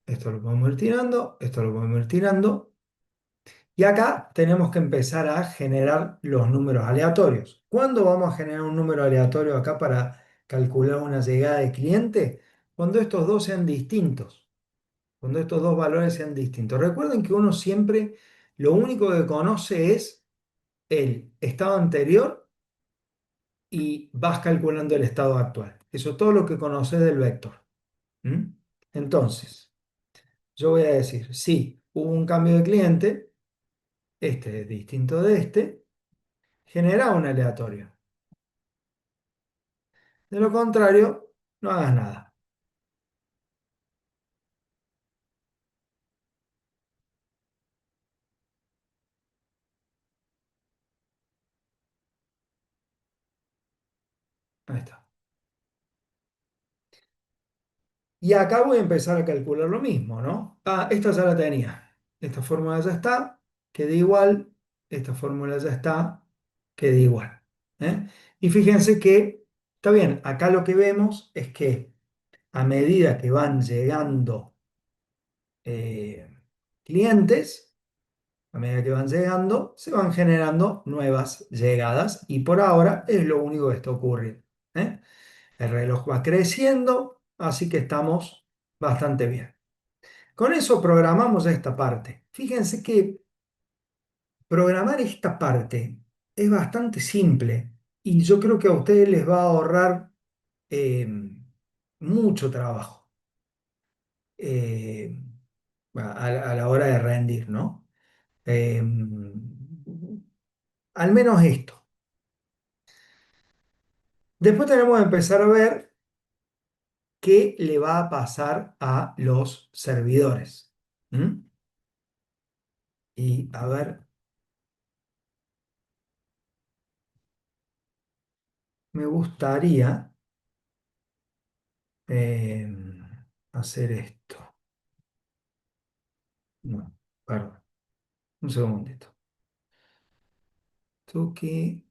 Esto lo podemos ir tirando, esto lo podemos ir tirando. Y acá tenemos que empezar a generar los números aleatorios. ¿Cuándo vamos a generar un número aleatorio acá para calcular una llegada de cliente? Cuando estos dos sean distintos, cuando estos dos valores sean distintos. Recuerden que uno siempre lo único que conoce es el estado anterior y vas calculando el estado actual. Eso es todo lo que conoces del vector. ¿Mm? Entonces, yo voy a decir, sí, hubo un cambio de cliente, este es distinto de este, genera un aleatorio. De lo contrario, no hagas nada. Ahí está. Y acá voy a empezar a calcular lo mismo, ¿no? Ah, esta ya la tenía. Esta fórmula ya está, queda igual. Esta fórmula ya está, queda igual. ¿Eh? Y fíjense que, está bien, acá lo que vemos es que a medida que van llegando eh, clientes, a medida que van llegando, se van generando nuevas llegadas y por ahora es lo único que está ocurriendo. ¿Eh? El reloj va creciendo, así que estamos bastante bien. Con eso programamos esta parte. Fíjense que programar esta parte es bastante simple y yo creo que a ustedes les va a ahorrar eh, mucho trabajo eh, a la hora de rendir, ¿no? Eh, Al menos esto. Después tenemos que empezar a ver qué le va a pasar a los servidores. ¿Mm? Y a ver, me gustaría eh, hacer esto. No, perdón, un segundito. Tuki,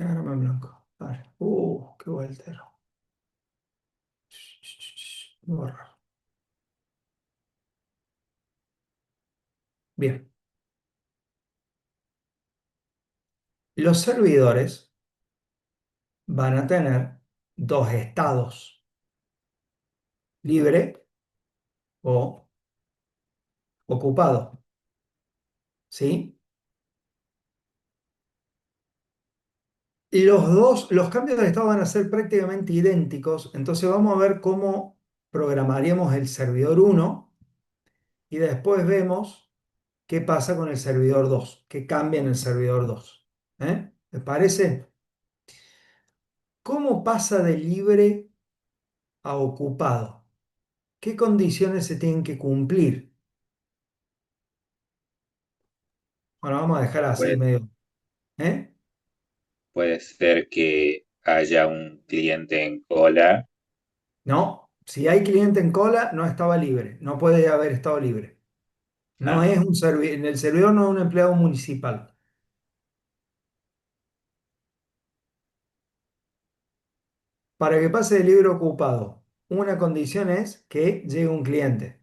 diagrama en blanco. Vale. Qué vueltero. Borrar. Bien. Los servidores van a tener dos estados, libre o ocupado. ¿Sí? Los cambios de estado van a ser prácticamente idénticos, entonces vamos a ver cómo programaríamos el servidor uno y después vemos qué pasa con el servidor 2, qué cambia en el servidor 2. ¿Eh? ¿Me parece? ¿Cómo pasa de libre a ocupado? ¿Qué condiciones se tienen que cumplir? Bueno, vamos a dejar así Puede, medio. ¿Eh? puede ser que haya un cliente en cola. No, si hay cliente en cola, no estaba libre, no puede haber estado libre. No Ah, es un en el servidor no es un empleado municipal. Para que pase de libre a ocupado, una condición es que llegue un cliente.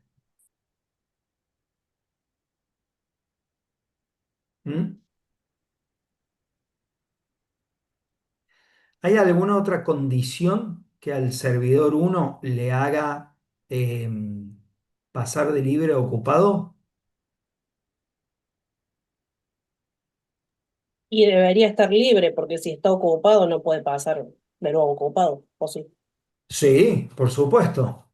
¿Mm? ¿Hay alguna otra condición que al servidor uno le haga pasar de libre a ocupado? Y debería estar libre, porque si está ocupado no puede pasar de nuevo ocupado, ¿o sí? Sí, por supuesto.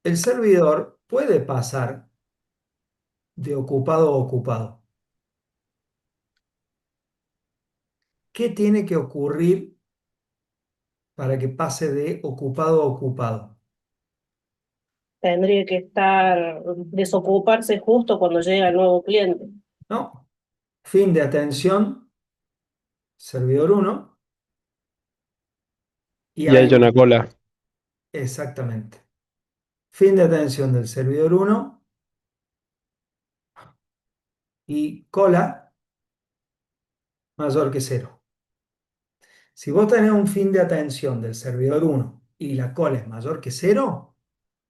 El servidor puede pasar de ocupado a ocupado. ¿Qué tiene que ocurrir para que pase de ocupado a ocupado? Tendría que estar, desocuparse justo cuando llega el nuevo cliente. ¿No? Fin de atención, servidor uno y Y hay hay una cola. exactamente. Fin de atención del servidor uno y cola mayor que cero. Si vos tenés un fin de atención del servidor uno y la cola es mayor que cero,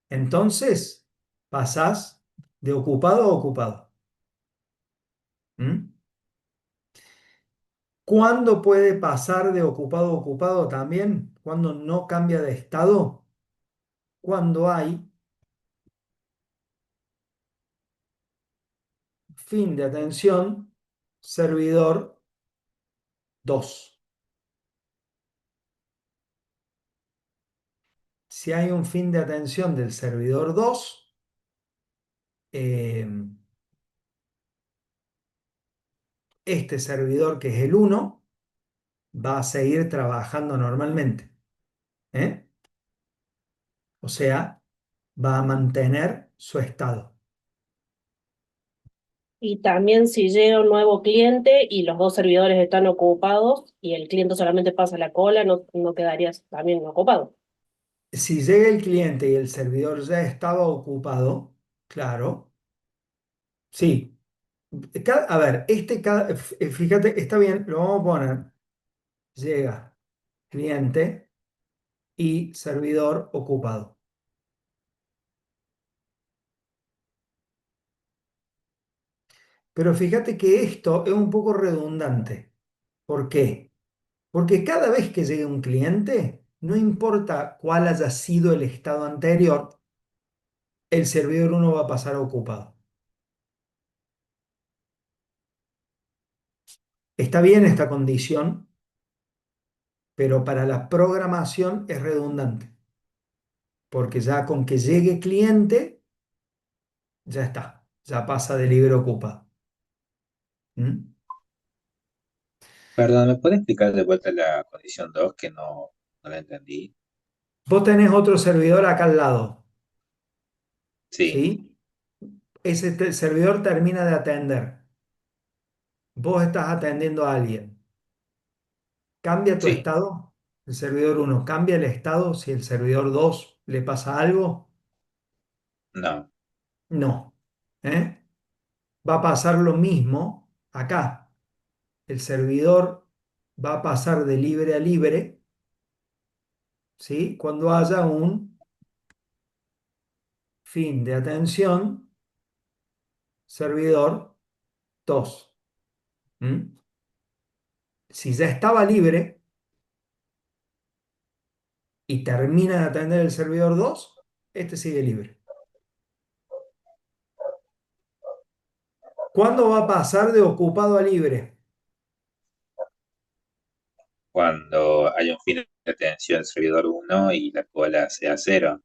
entonces pasás de ocupado a ocupado. ¿Mm? ¿Cuándo puede pasar de ocupado a ocupado también? ¿Cuándo no cambia de estado? Cuando hay fin de atención, servidor 2. Si hay un fin de atención del servidor 2, eh, este servidor que es el uno va a seguir trabajando normalmente. ¿Eh? O sea, va a mantener su estado. Y también si llega un nuevo cliente y los dos servidores están ocupados y el cliente solamente pasa la cola, no quedarías también ocupado. Si llega el cliente y el servidor ya estaba ocupado, claro, sí. A ver, fíjate, está bien, lo vamos a poner. Llega cliente y servidor ocupado. Pero fíjate que esto es un poco redundante. ¿Por qué? Porque cada vez que llegue un cliente, no importa cuál haya sido el estado anterior, el servidor uno va a pasar a ocupado. Está bien esta condición, pero para la programación es redundante, porque ya con que llegue cliente, ya está, ya pasa de libre a ocupado. ¿Mm? Perdón, ¿me puede explicar de vuelta la condición 2 que no la entendí? Vos tenés otro servidor acá al lado, Sí, ¿sí? Ese servidor termina de atender. Vos estás atendiendo a alguien. ¿Cambia tu sí, estado? El servidor uno ¿cambia el estado si el servidor 2 le pasa algo? no. No. ¿Eh? Va a pasar lo mismo acá. El servidor va a pasar de libre a libre, ¿sí? Cuando haya un fin de atención, servidor 2. ¿Mm? Si ya estaba libre y termina de atender el servidor 2, este sigue libre. ¿Cuándo va a pasar de ocupado a libre? Cuando hay un fin de atención servidor uno y la cola sea cero.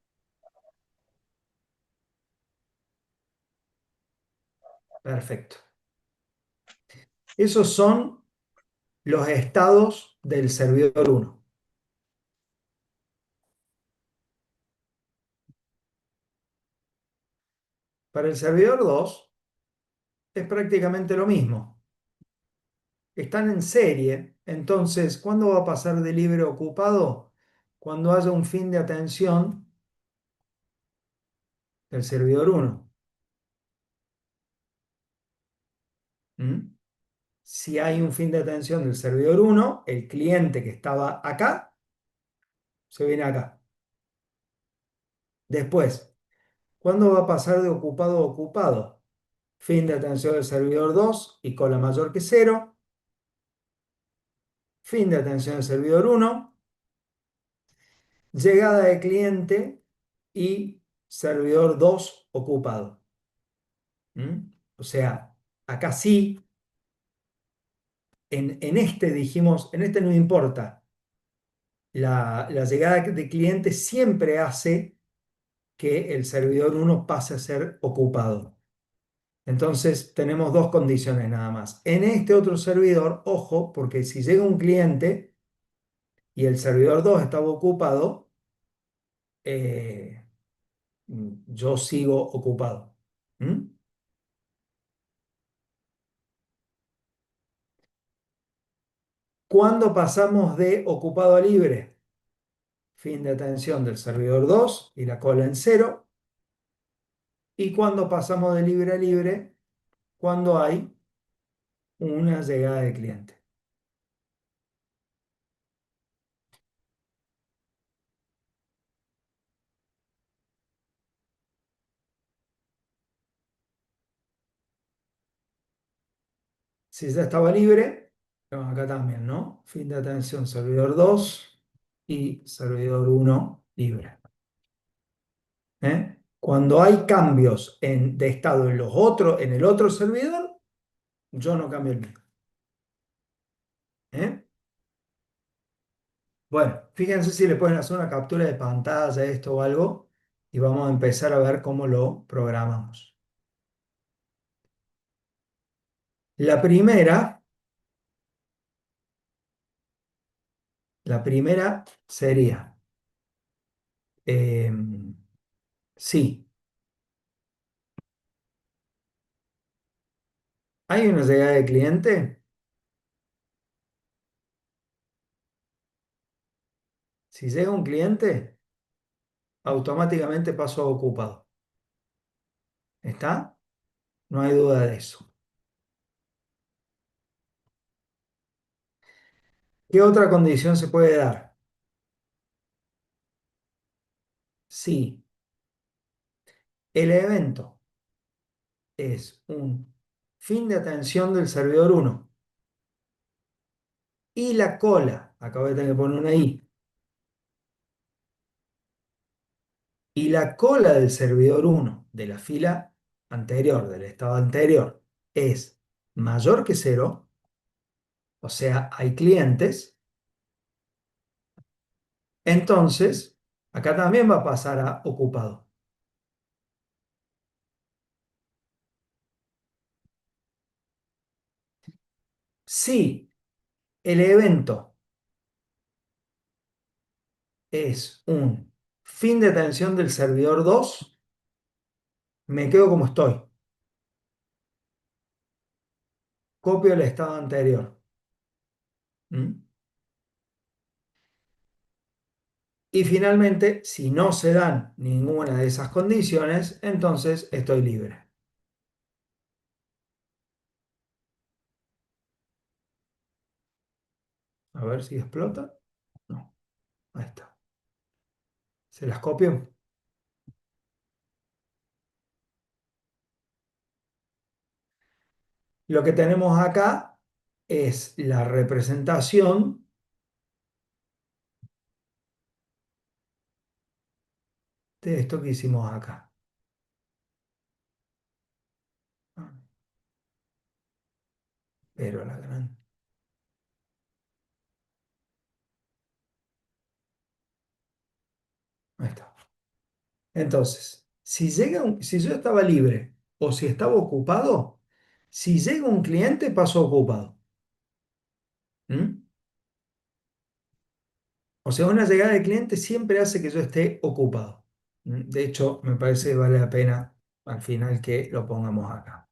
Perfecto. Esos son los estados del servidor uno. Para el servidor 2 es prácticamente lo mismo. Están en serie, entonces, ¿cuándo va a pasar de libre a ocupado? Cuando haya un fin de atención del servidor uno. ¿Mm? Si hay un fin de atención del servidor uno, el cliente que estaba acá se viene acá. Después, ¿cuándo va a pasar de ocupado a ocupado? Fin de atención del servidor 2 y cola mayor que cero. Fin de atención del servidor uno. Llegada de cliente y servidor 2 ocupado. ¿Mm? O sea, acá sí en este dijimos, en este no importa. La llegada de cliente siempre hace que el servidor uno pase a ser ocupado. Entonces tenemos dos condiciones nada más. En este otro servidor, ojo, porque si llega un cliente y el servidor 2 estaba ocupado, eh, yo sigo ocupado. ¿Mm? ¿Cuándo pasamos de ocupado a libre? Fin de atención del servidor 2 y la cola en cero. ¿Y cuándo pasamos de libre a libre? Cuando hay una llegada de cliente. Si ya estaba libre, acá también, ¿no? Fin de atención servidor 2 y servidor 1 libre. ¿Eh? Cuando hay cambios de estado en el otro servidor, yo no cambio el mío. ¿Eh? Bueno, fíjense si le pueden hacer una captura de pantalla a esto o algo y vamos a empezar a ver cómo lo programamos. La primera, la primera sería, sí, hay una llegada de cliente. Si llega un cliente, automáticamente paso a ocupado. ¿Está? No hay duda de eso. ¿Qué otra condición se puede dar? Si el evento es un fin de atención del servidor uno y la cola, acabo de tener que poner una I, y la cola del servidor uno de la fila anterior, del estado anterior, es mayor que cero, o sea, hay clientes, entonces acá también va a pasar a ocupado. Si el evento es un fin de atención del servidor 2, me quedo como estoy. Copio el estado anterior. ¿Mm? Y finalmente, si no se dan ninguna de esas condiciones, entonces estoy libre. A ver si explota. No, ahí está. ¿Se las copio? Lo que tenemos acá es la representación de esto que hicimos acá. Pero la gran... Ahí está. Entonces, si yo estaba libre o si estaba ocupado, si llega un cliente, paso ocupado. ¿Mm? O sea, una llegada de cliente siempre hace que yo esté ocupado. ¿Mm? De hecho, me parece que vale la pena al final que lo pongamos acá.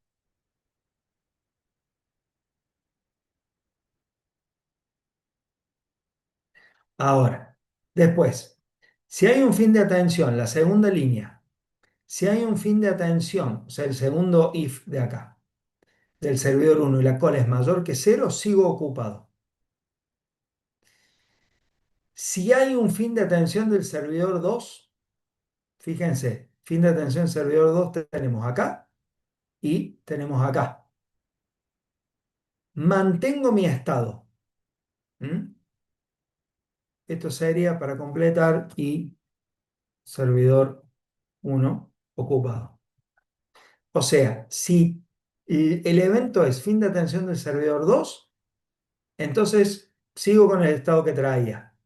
Ahora, después, si hay un fin de atención, la segunda línea, si hay un fin de atención, o sea, el segundo if de acá, del servidor uno y la cola es mayor que cero, sigo ocupado. Si hay un fin de atención del servidor 2, fíjense, fin de atención del servidor 2 tenemos acá y tenemos acá. Mantengo mi estado. ¿Mm? Esto sería para completar y servidor uno ocupado. O sea, si el evento es fin de atención del servidor 2, Entonces, sigo con el estado que traía.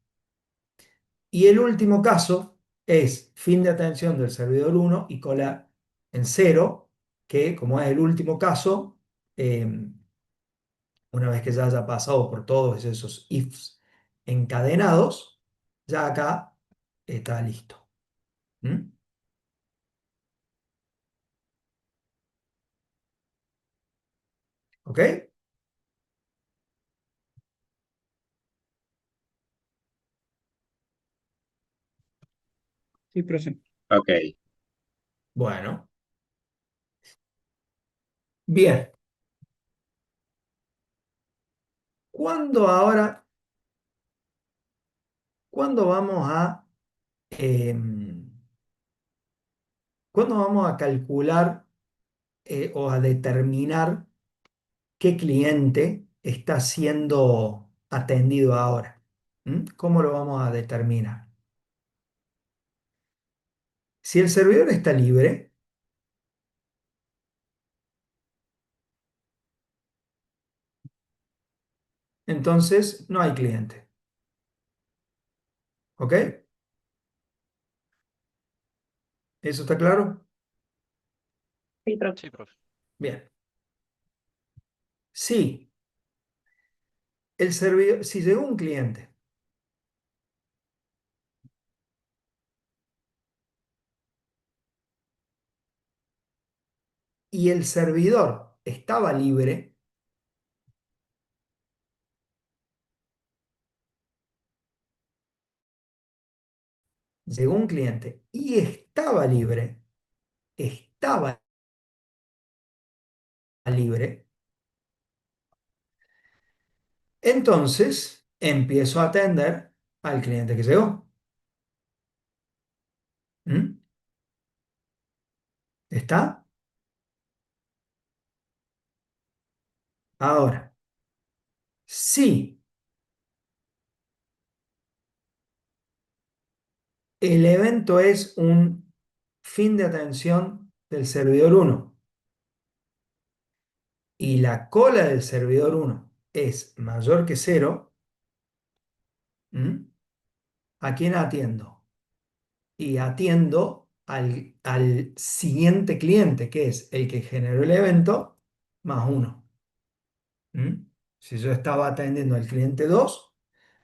Y el último caso es fin de atención del servidor uno y cola en cero, que como es el último caso, eh, una vez que ya haya pasado por todos esos ifs encadenados, ya acá está listo. ¿Mm? ¿Ok? Sí, profe. Ok, Bueno, bien. ¿Cuándo ahora, cuándo vamos a, cuándo vamos a calcular o a determinar qué cliente está siendo atendido ahora? ¿Mm? ¿Cómo lo vamos a determinar? Si el servidor está libre, entonces no hay cliente. ¿Ok? ¿Eso está claro? Sí, profe. Sí, profe. Bien. Si el servidor, si llegó un cliente y el servidor estaba libre, llegó un cliente y estaba libre, entonces empiezo a atender al cliente que llegó. ¿Mm? ¿Está? Ahora, si el evento es un fin de atención del servidor uno y la cola del servidor uno es mayor que cero, ¿mm? ¿A quién atiendo? Y atiendo al siguiente cliente, que es el que generó el evento, más uno. ¿Mm? Si yo estaba atendiendo al cliente 2,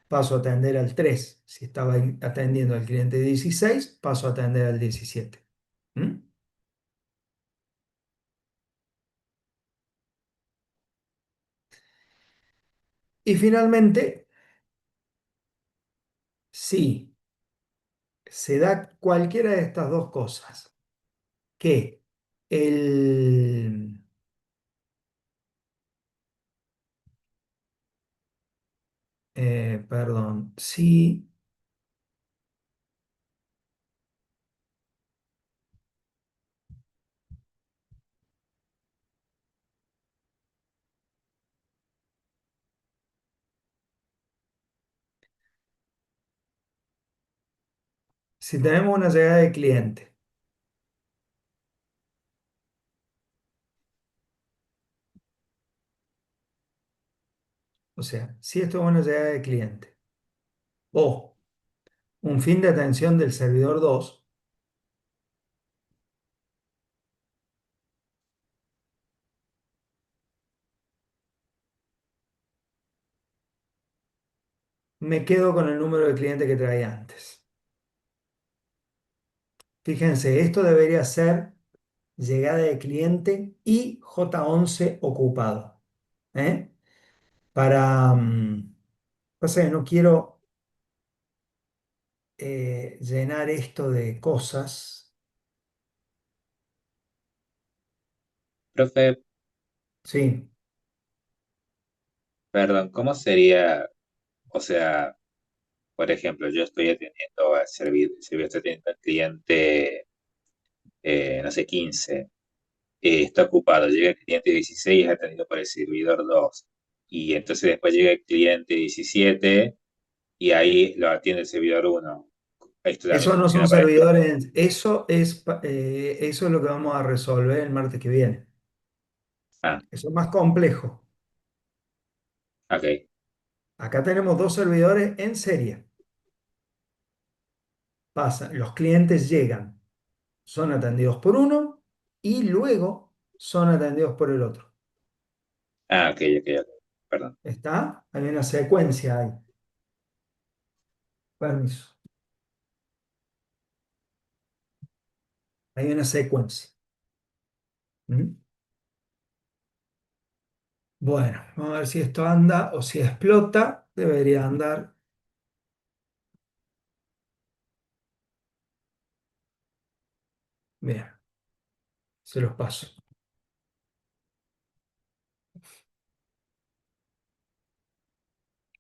paso a atender al 3. Si estaba atendiendo al cliente 16, paso a atender al 17. ¿Mm? Y finalmente, si se da cualquiera de estas dos cosas, que el, perdón, si tenemos una llegada de cliente, o sea, si esto es una llegada de cliente o un fin de atención del servidor 2, me quedo con el número de cliente que traía antes. Fíjense, esto debería ser llegada de cliente y J11 ocupado. ¿Eh? Para, pasa que no quiero llenar esto de cosas. profe, Sí, perdón, ¿cómo sería, o sea, por ejemplo, yo estoy atendiendo al servicio, estoy atendiendo al cliente, no sé, 15, está ocupado, llega el cliente 16 y es atendido por el servidor 2, y entonces después llega el cliente 17 y ahí lo atiende el servidor 1. Esto también esos no son funciona para este. servidores, eso es lo que vamos a resolver el martes que viene. Ah, Eso es más complejo. ok. Acá tenemos dos servidores en serie. Los clientes llegan, son atendidos por uno y luego son atendidos por el otro. Ah, ok, ok, ok. Perdón. ¿Está? Hay una secuencia ahí. Permiso. Hay una secuencia. ¿Mm? Bueno, vamos a ver si esto anda o si explota. Debería andar. Bien, se los paso.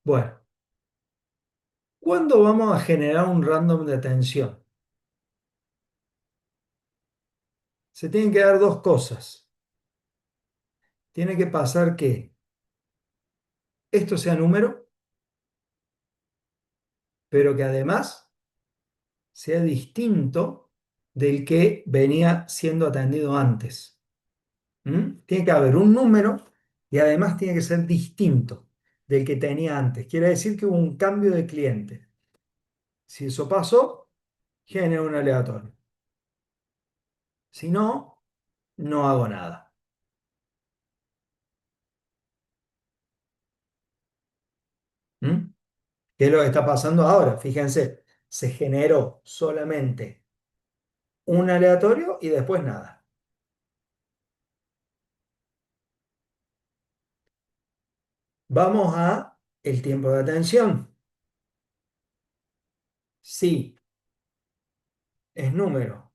Bueno, ¿cuándo vamos a generar un random de atención? Se tienen que dar dos cosas. Tiene que pasar que esto sea número, pero que además sea distinto del que venía siendo atendido antes. ¿Mm? Tiene que haber un número y además tiene que ser distinto del que tenía antes. Quiere decir que hubo un cambio de cliente. Si eso pasó, genera un aleatorio. Si no, no hago nada. ¿Mm? ¿Qué es lo que está pasando ahora? Fíjense, se generó solamente un aleatorio y después nada. Vamos a el tiempo de atención. Si es número,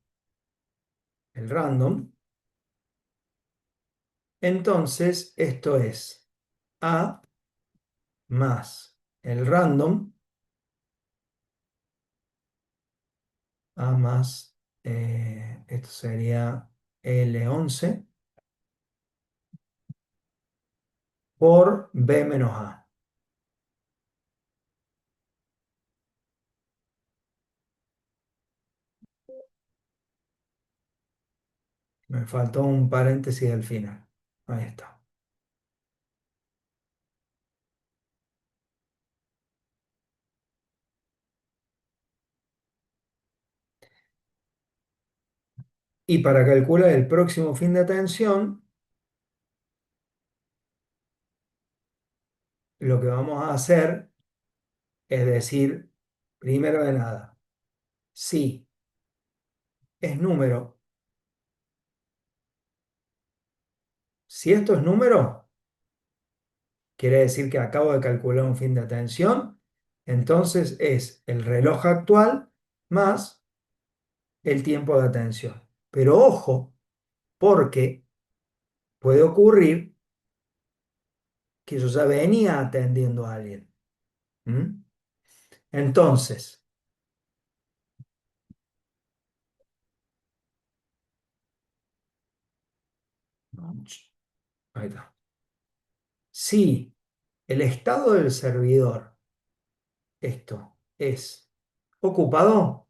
el random, entonces esto es A más el random, A más, esto sería L11 por B menos A. Me faltó un paréntesis al final. Ahí está. Y para calcular el próximo fin de atención, lo que vamos a hacer es decir, primero de nada, si es número, si esto es número, quiere decir que acabo de calcular un fin de atención, entonces es el reloj actual más el tiempo de atención. Pero ojo, porque puede ocurrir que yo ya venía atendiendo a alguien. ¿Mm? Entonces, ahí está. Si el estado del servidor, esto es ocupado,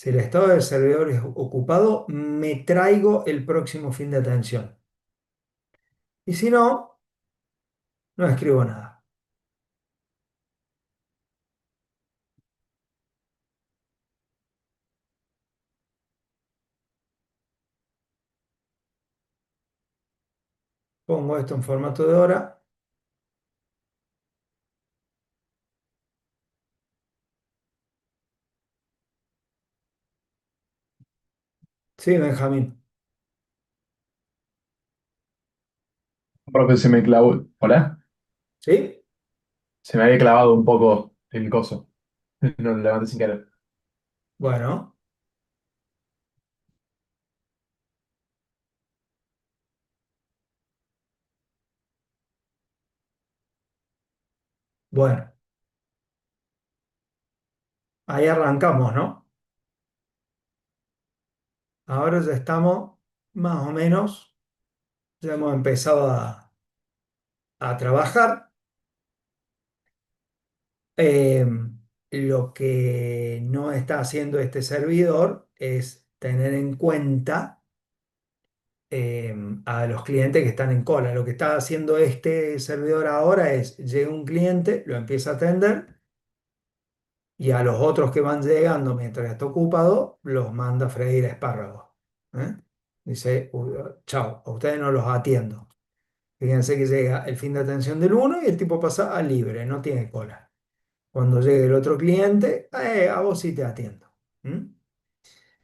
si el estado del servidor es ocupado, me traigo el próximo fin de atención. Y si no, no escribo nada. Pongo esto en formato de hora. Sí, Benjamín. Profe, se me clavó. ¿Hola? ¿Sí? Se me había clavado un poco el coso. No lo levanté sin querer. Bueno, bueno. Ahí arrancamos, ¿no? Ahora ya estamos más o menos, ya hemos empezado a trabajar. Eh, lo que no está haciendo este servidor es tener en cuenta eh, a los clientes que están en cola. Lo que está haciendo este servidor ahora es, llega un cliente, lo empieza a atender y a los otros que van llegando mientras está ocupado, los manda a freír espárragos. ¿Eh? Dice, chao, a ustedes no los atiendo. Fíjense que llega el fin de atención del uno y el tipo pasa a libre, no tiene cola. Cuando llegue el otro cliente, a vos sí te atiendo. ¿Mm?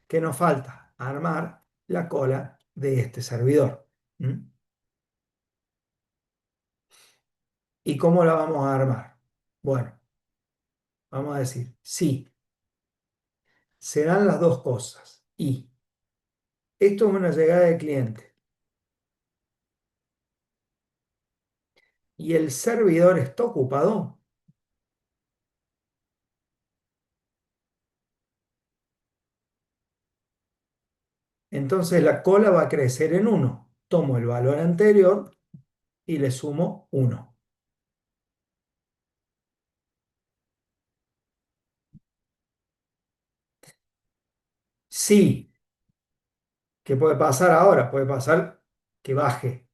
¿Qué nos falta? Armar la cola de este servidor. ¿Mm? ¿Y cómo la vamos a armar? Bueno, vamos a decir, sí, serán las dos cosas. Y esto es una llegada de cliente. Y el servidor está ocupado. Entonces la cola va a crecer en uno. Tomo el valor anterior y le sumo uno. Sí, ¿qué puede pasar ahora? Puede pasar que baje.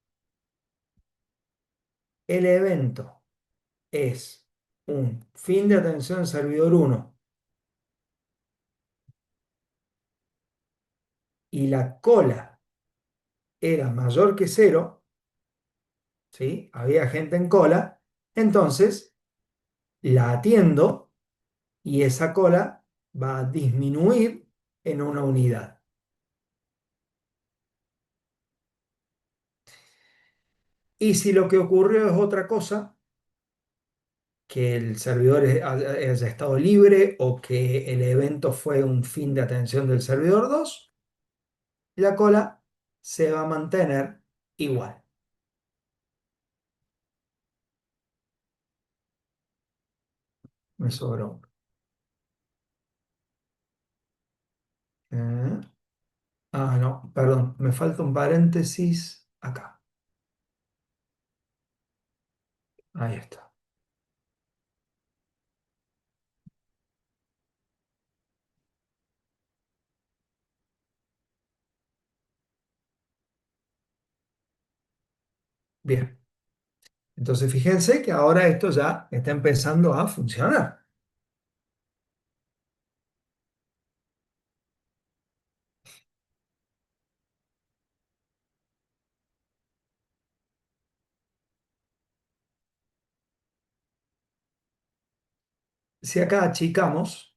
El evento es un fin de atención servidor uno y la cola era mayor que cero, ¿sí? Había gente en cola, entonces la atiendo y esa cola va a disminuir en una unidad. Y si lo que ocurrió es otra cosa, que el servidor haya estado libre o que el evento fue un fin de atención del servidor 2, la cola se va a mantener igual. Me sobró. Eh, no, perdón, me falta un paréntesis acá. Ahí está. Bien. Entonces fíjense que ahora esto ya está empezando a funcionar. Si acá achicamos,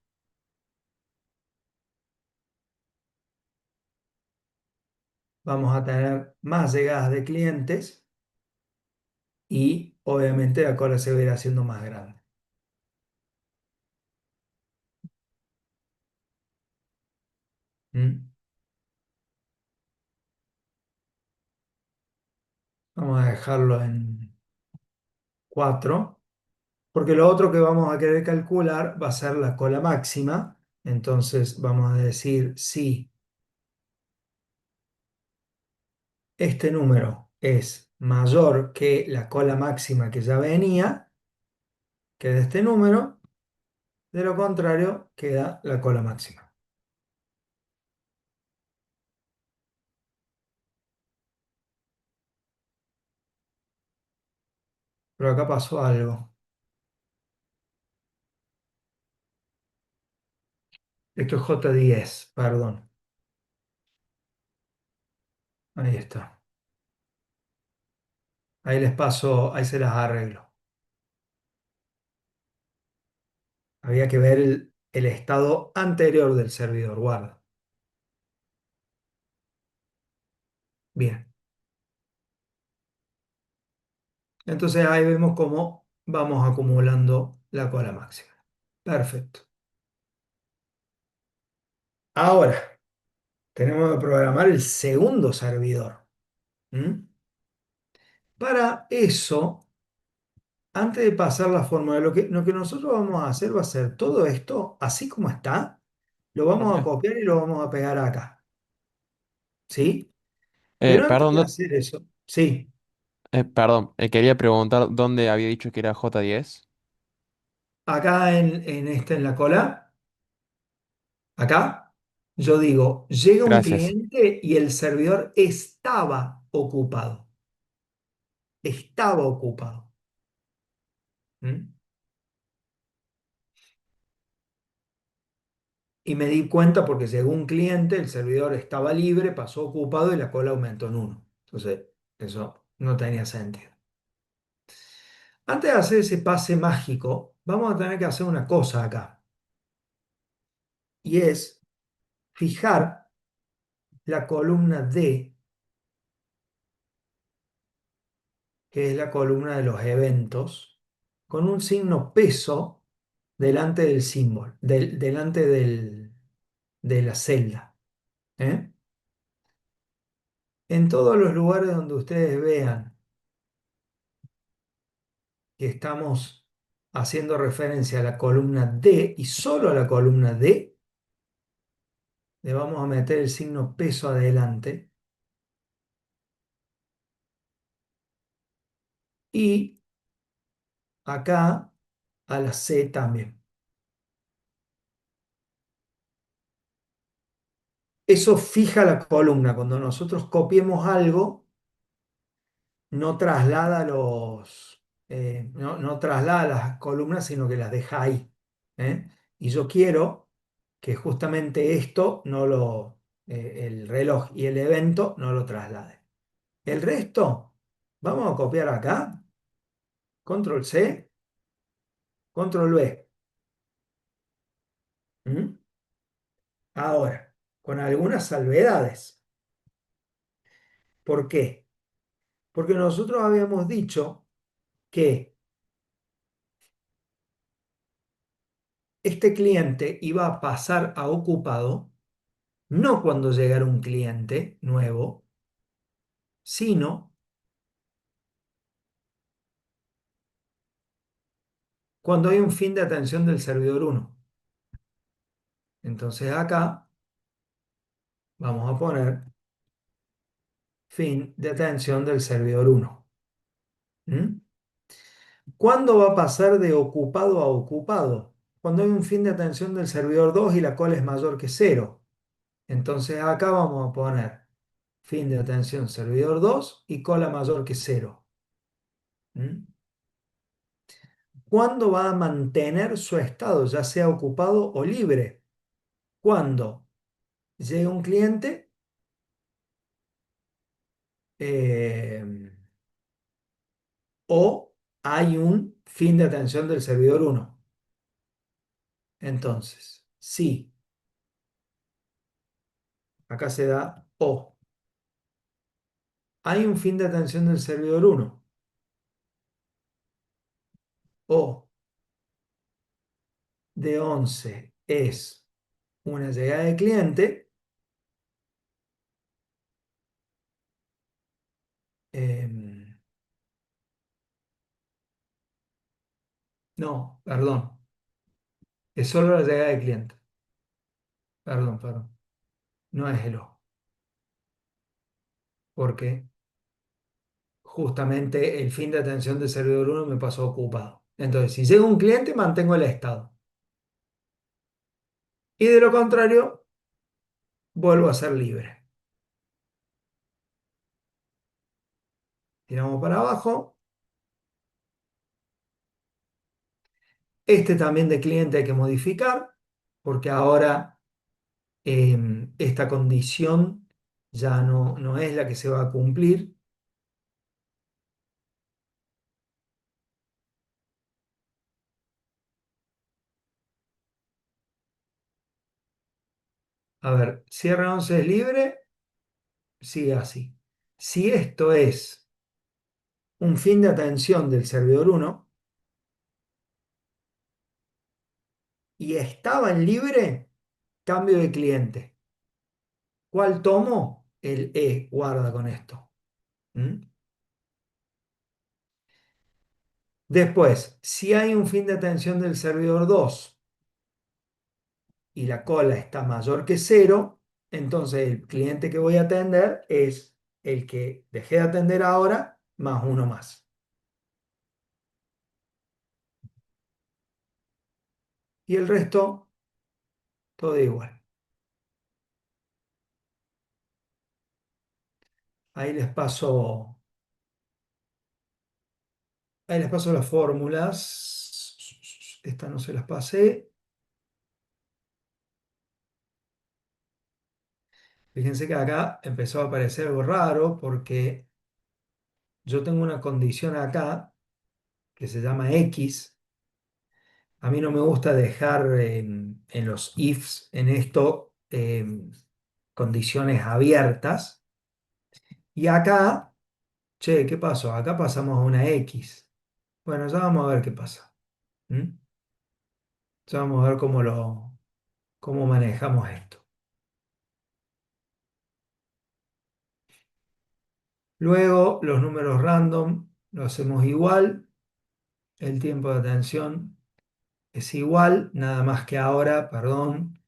vamos a tener más llegadas de clientes y obviamente la cola se verá siendo más grande. ¿Mm? Vamos a dejarlo en 4, porque lo otro que vamos a querer calcular va a ser la cola máxima. Entonces vamos a decir si este número es mayor que la cola máxima que ya venía, queda este número, de lo contrario queda la cola máxima. Pero acá pasó algo. Esto es J10, perdón. Ahí está. Ahí les paso, ahí se las arreglo. Había que ver el estado anterior del servidor, guarda. Bien. Entonces ahí vemos cómo vamos acumulando la cola máxima. Perfecto. Ahora tenemos que programar el segundo servidor. ¿Mm? Para eso, antes de pasar la fórmula, lo que nosotros vamos a hacer va a ser todo esto, así como está, lo vamos a Ujú. copiar y lo vamos a pegar acá. ¿Sí? Pero antes Perdón, de hacer eso, sí, perdón, quería preguntar dónde había dicho que era J10. acá en la cola, acá. Yo digo, llega un Gracias. cliente y el servidor estaba ocupado. Estaba ocupado. ¿Mm? Y me di cuenta porque llegó un cliente, el servidor estaba libre, pasó ocupado y la cola aumentó en uno. Entonces, eso no tenía sentido. Antes de hacer ese pase mágico, vamos a tener que hacer una cosa acá. Y es fijar la columna D, que es la columna de los eventos, con un signo peso delante del símbolo, delante de la celda. ¿Eh? En todos los lugares donde ustedes vean que estamos haciendo referencia a la columna D y solo a la columna D, le vamos a meter el signo peso adelante y acá a la C también. Eso fija la columna. Cuando nosotros copiemos algo, no traslada no traslada las columnas, sino que las deja ahí. ¿Eh? Y yo quiero que justamente esto el reloj y el evento no lo traslade. El resto, vamos a copiar acá, control C, control V. ¿Mm? Ahora, con algunas salvedades. ¿Por qué? Porque nosotros habíamos dicho que este cliente iba a pasar a ocupado no cuando llegara un cliente nuevo, sino cuando hay un fin de atención del servidor 1. Entonces acá vamos a poner fin de atención del servidor 1. ¿Mm? ¿Cuándo va a pasar de ocupado a ocupado? Cuando hay un fin de atención del servidor 2 y la cola es mayor que 0. Entonces acá vamos a poner fin de atención servidor 2 y cola mayor que 0. ¿Mm? ¿Cuándo va a mantener su estado, ya sea ocupado o libre? Cuando llega un cliente eh, o hay un fin de atención del servidor 1. Entonces, sí, acá se da o. Hay un fin de atención del servidor 1 o de 11 es una llegada de cliente. em, no, perdón, es solo la llegada de cliente. Perdón, perdón. No es el o, porque justamente el fin de atención del servidor 1 me pasó ocupado. Entonces, si llega un cliente, mantengo el estado. Y de lo contrario, vuelvo a ser libre. Tiramos para abajo. Este también de cliente hay que modificar, porque ahora esta condición ya no es la que se va a cumplir. A ver, cierre 11 es libre, sigue así. Si esto es un fin de atención del servidor 1 y estaba en libre, cambio de cliente. ¿Cuál tomo? El E, guarda con esto. ¿Mm? Después, si hay un fin de atención del servidor 2 y la cola está mayor que 0, entonces el cliente que voy a atender es el que dejé de atender ahora más uno más. Y el resto, todo igual. Ahí les paso, ahí les paso las fórmulas. Esta no se las pasé. Fíjense que acá empezó a aparecer algo raro porque yo tengo una condición acá que se llama X. A mí no me gusta dejar en los ifs, en esto, condiciones abiertas. Y acá, che, ¿qué pasó? Acá pasamos a una X. Bueno, ya vamos a ver qué pasa. ¿Mm? Ya vamos a ver cómo manejamos esto. Luego, los números random lo hacemos igual. El tiempo de atención es igual, nada más que ahora, perdón,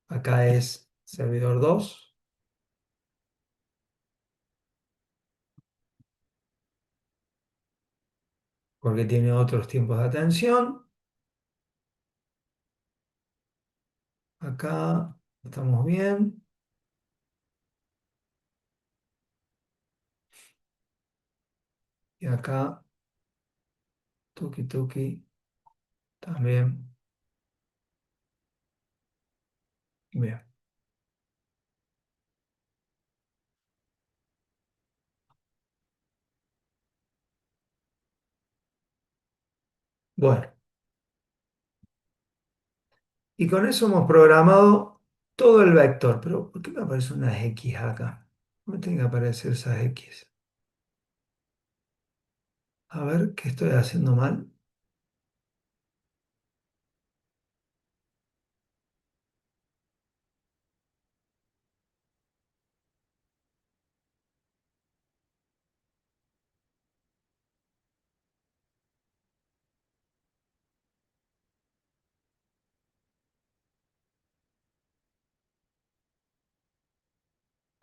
acá es servidor 2 porque tiene otros tiempos de atención. Acá estamos bien. Y acá, tuki tuki, también. Bien. Bueno, y con eso hemos programado todo el vector. Pero, ¿por qué me aparecen unas X acá? No me tienen que aparecer esas X. A ver, ¿qué estoy haciendo mal?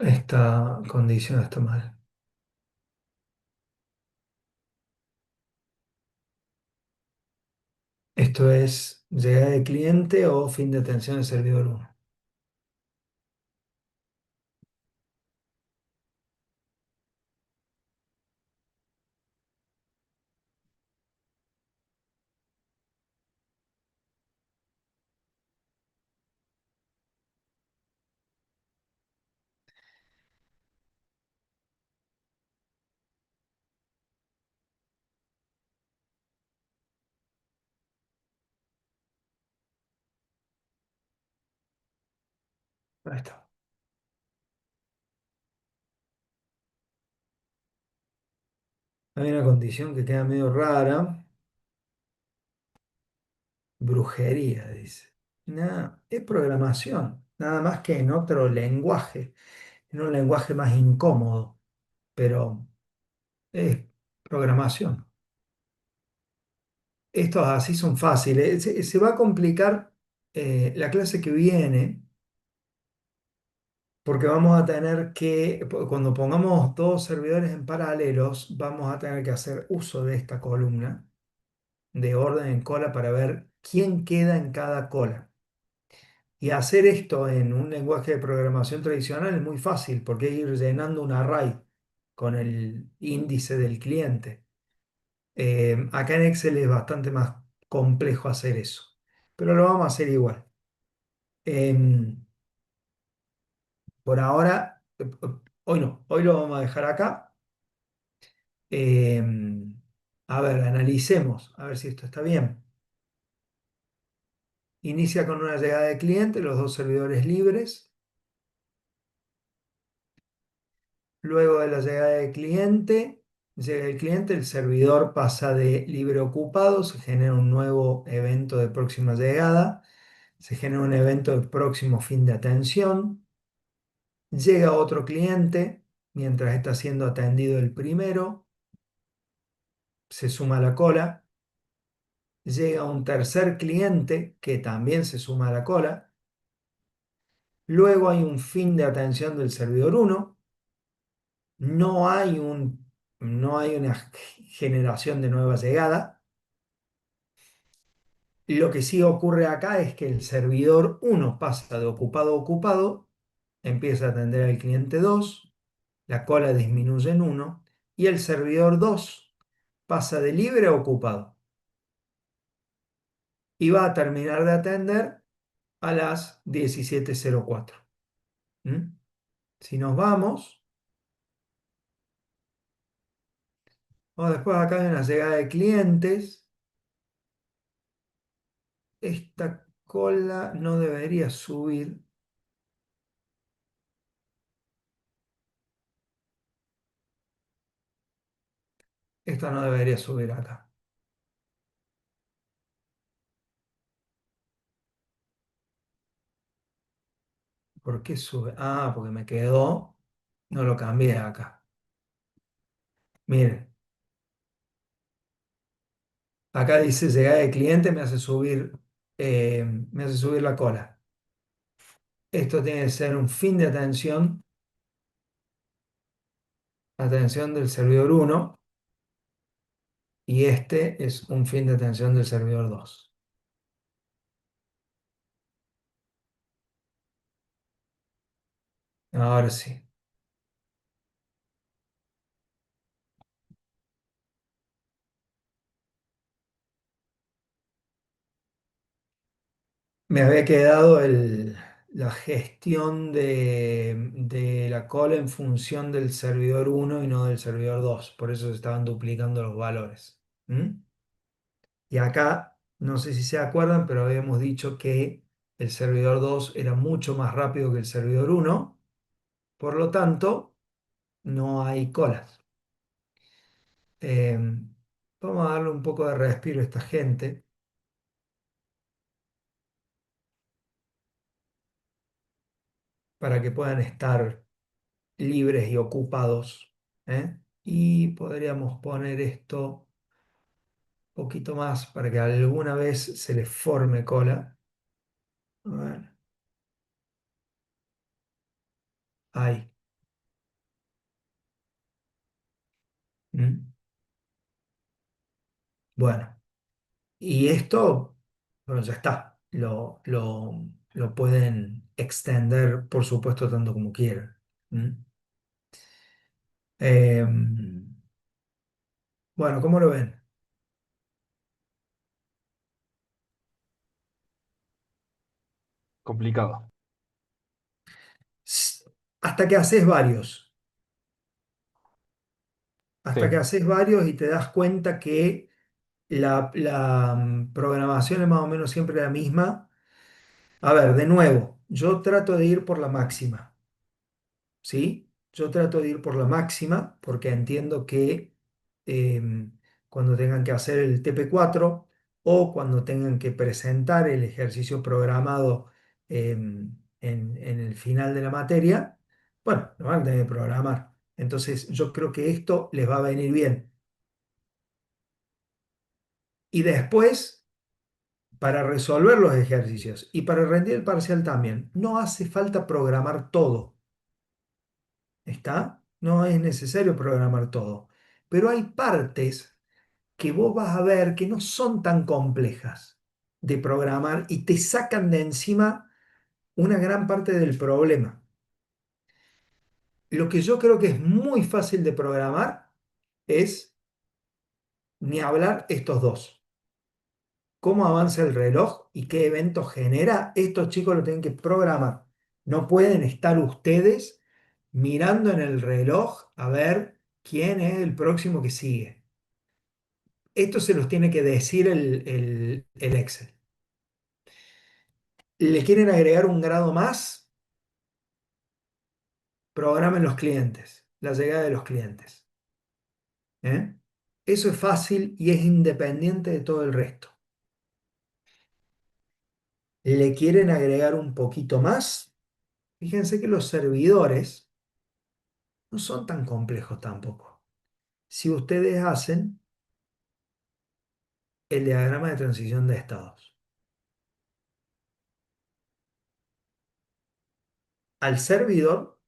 Esta condición está mal. Esto es llegada de cliente o fin de atención del servidor 1. Ahí está. Hay una condición que queda medio rara. Brujería, dice. Nada, es programación. Nada más que en otro lenguaje. En un lenguaje más incómodo. Pero es programación. Estos así son fáciles. Se va a complicar la clase que viene. Porque vamos a tener que, cuando pongamos dos servidores en paralelos, vamos a tener que hacer uso de esta columna de orden en cola para ver quién queda en cada cola. Y hacer esto en un lenguaje de programación tradicional es muy fácil, porque hay que ir llenando un array con el índice del cliente. Acá en Excel es bastante más complejo hacer eso, pero lo vamos a hacer igual. Em, por ahora, hoy no, hoy lo vamos a dejar acá. A ver, analicemos, a ver si esto está bien. Inicia con una llegada de cliente, los dos servidores libres. Luego de la llegada de cliente, llega el cliente, el servidor pasa de libre a ocupado, se genera un nuevo evento de próxima llegada, se genera un evento de próximo fin de atención. Llega otro cliente, mientras está siendo atendido el primero, se suma a la cola. Llega un tercer cliente que también se suma a la cola. Luego hay un fin de atención del servidor 1. No hay no hay una generación de nueva llegada. Lo que sí ocurre acá es que el servidor 1 pasa de ocupado a ocupado, empieza a atender al cliente 2, la cola disminuye en uno y el servidor 2 pasa de libre a ocupado y va a terminar de atender a las 17:04. ¿Mm? Si nos vamos, después acá hay una llegada de clientes. Esta cola no debería subir. Esta no debería subir acá. ¿Por qué sube? Ah, porque me quedó. No lo cambié acá. Miren, acá dice llegada de cliente, me hace subir la cola. Esto tiene que ser un fin de atención del servidor 1 y este es un fin de atención del servidor 2. Ahora sí. Me había quedado la gestión de la cola en función del servidor 1 y no del servidor 2. Por eso se estaban duplicando los valores. ¿Mm? Y acá, no sé si se acuerdan, pero habíamos dicho que el servidor 2 era mucho más rápido que el servidor 1. Por lo tanto, no hay colas. Eh, Vamos a darle un poco de respiro a esta gente para que puedan estar libres y ocupados. ¿Eh? Y podríamos poner esto un poquito más para que alguna vez se les forme cola. A ver, ahí. ¿Mm? Bueno, y esto, bueno, ya está. Lo pueden extender, por supuesto, tanto como quieran. ¿Mm? Bueno, ¿cómo lo ven? Complicado. S- Hasta que haces varios. Sí, Hasta que haces varios y te das cuenta que la programación es más o menos siempre la misma. A ver, de nuevo, yo trato de ir por la máxima, ¿sí? Yo trato de ir por la máxima porque entiendo que cuando tengan que hacer el TP4 o cuando tengan que presentar el ejercicio programado en el final de la materia, bueno, lo van a tener que programar. Entonces, yo creo que esto les va a venir bien. Y después, para resolver los ejercicios y para rendir el parcial también, no hace falta programar todo. ¿Está? No es necesario programar todo. Pero hay partes que vos vas a ver que no son tan complejas de programar y te sacan de encima una gran parte del problema. Lo que yo creo que es muy fácil de programar es ni hablar estos dos. Cómo avanza el reloj y qué eventos genera, estos chicos lo tienen que programar. No pueden estar ustedes mirando en el reloj a ver quién es el próximo que sigue. Esto se los tiene que decir el Excel. ¿Le quieren agregar un grado más? Programen los clientes, la llegada de los clientes. ¿Eh? Eso es fácil y es independiente de todo el resto. ¿Le quieren agregar un poquito más? Fíjense que los servidores no son tan complejos tampoco. Si ustedes hacen el diagrama de transición de estados, al servidor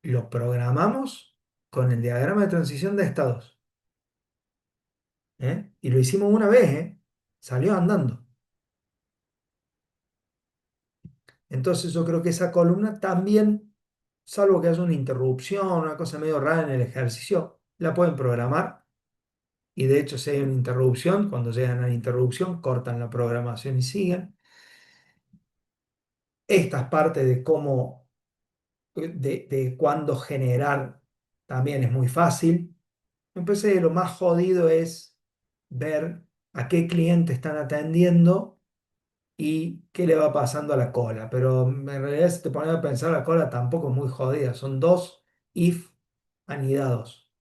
lo programamos con el diagrama de transición de estados. ¿Eh? Y lo hicimos una vez, ¿eh? Salió andando. Entonces yo creo que esa columna también salvo que haya una interrupción, una cosa medio rara en el ejercicio, la pueden programar. Y de hecho, si hay una interrupción, cuando llegan a la interrupción, cortan la programación y siguen. Esta es parte de cómo, de cuándo generar, también es muy fácil. Me parece que lo más jodido es ver a qué cliente están atendiendo y qué le va pasando a la cola. Pero en realidad, si te pones a pensar, la cola tampoco es muy jodida. Son dos if anidados.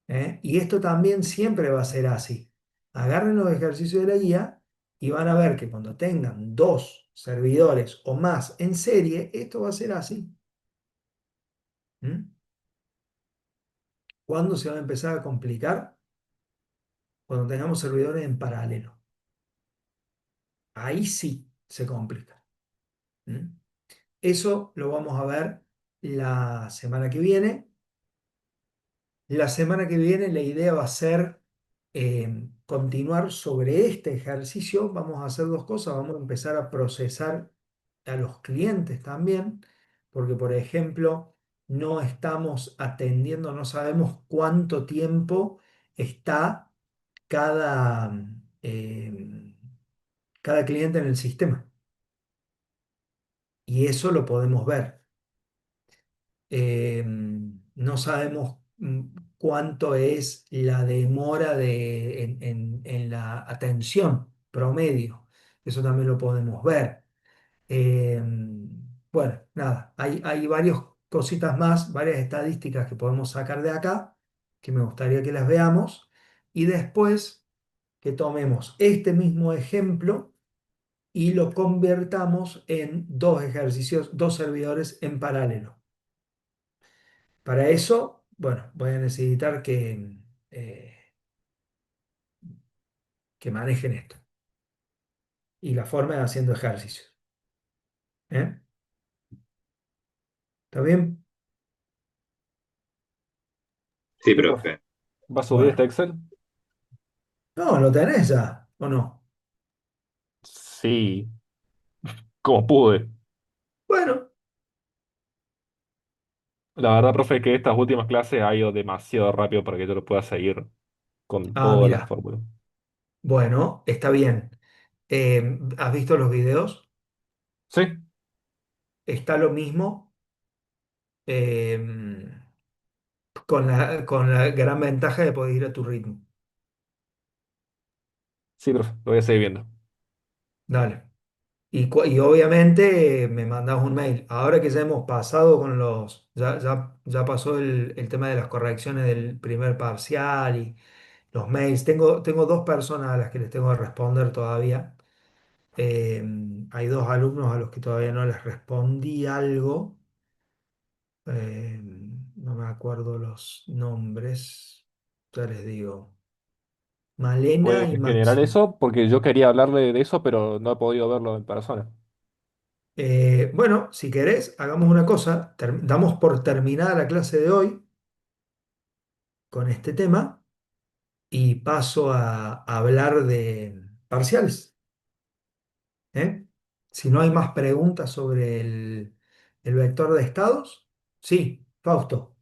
¿Eh? Y esto también siempre va a ser así. Agarren los ejercicios de la guía y van a ver que cuando tengan dos servidores o más en serie, esto va a ser así. ¿Mm? ¿Cuándo se va a empezar a complicar? Cuando tengamos servidores en paralelo. Ahí sí se complica. ¿Mm? Eso lo vamos a ver la semana que viene. La semana que viene la idea va a ser continuar sobre este ejercicio. Vamos a hacer dos cosas. Vamos a empezar a procesar a los clientes también, porque por ejemplo, no estamos atendiendo, no sabemos cuánto tiempo está cada, cada cliente en el sistema. Y eso lo podemos ver. No sabemos cuánto es la demora en la atención promedio. Eso también lo podemos ver. Bueno, nada, hay varias cositas más, varias estadísticas que podemos sacar de acá, que me gustaría que las veamos, y después que tomemos este mismo ejemplo y lo convertamos en dos ejercicios, dos servidores en paralelo. Para eso, bueno, voy a necesitar eh, que manejen esto y la forma de haciendo ejercicios. ¿Eh? ¿Está bien? Sí, Sí, profe. profe. ¿Va a subir este Bueno. Excel? No, ¿lo tenés ya o no? Sí, como pude. Bueno, La verdad, profe, que estas últimas clases ha ido demasiado rápido para que yo lo pueda seguir con todas las mira, fórmulas. bueno, está bien. ¿Has visto los videos? Sí, Está lo mismo, eh, con la gran ventaja de poder ir a tu ritmo. sí, profe, lo voy a seguir viendo. Dale. Y obviamente me mandas un mail. Ahora que ya hemos pasado con ya pasó el tema de las correcciones del primer parcial y los mails. Tengo dos personas a las que les tengo que responder todavía. Eh, Hay dos alumnos a los que todavía no les respondí algo. Eh, no me acuerdo los nombres. Ya les digo. Malena ¿Puede y generar Maxi. eso? Porque yo quería hablarle de eso, pero no he podido verlo en persona. Bueno, si querés, hagamos una cosa. Damos por terminada la clase de hoy con este tema y paso a hablar de parciales. ¿Eh? Si no hay más preguntas sobre el vector de estados, sí, Fausto.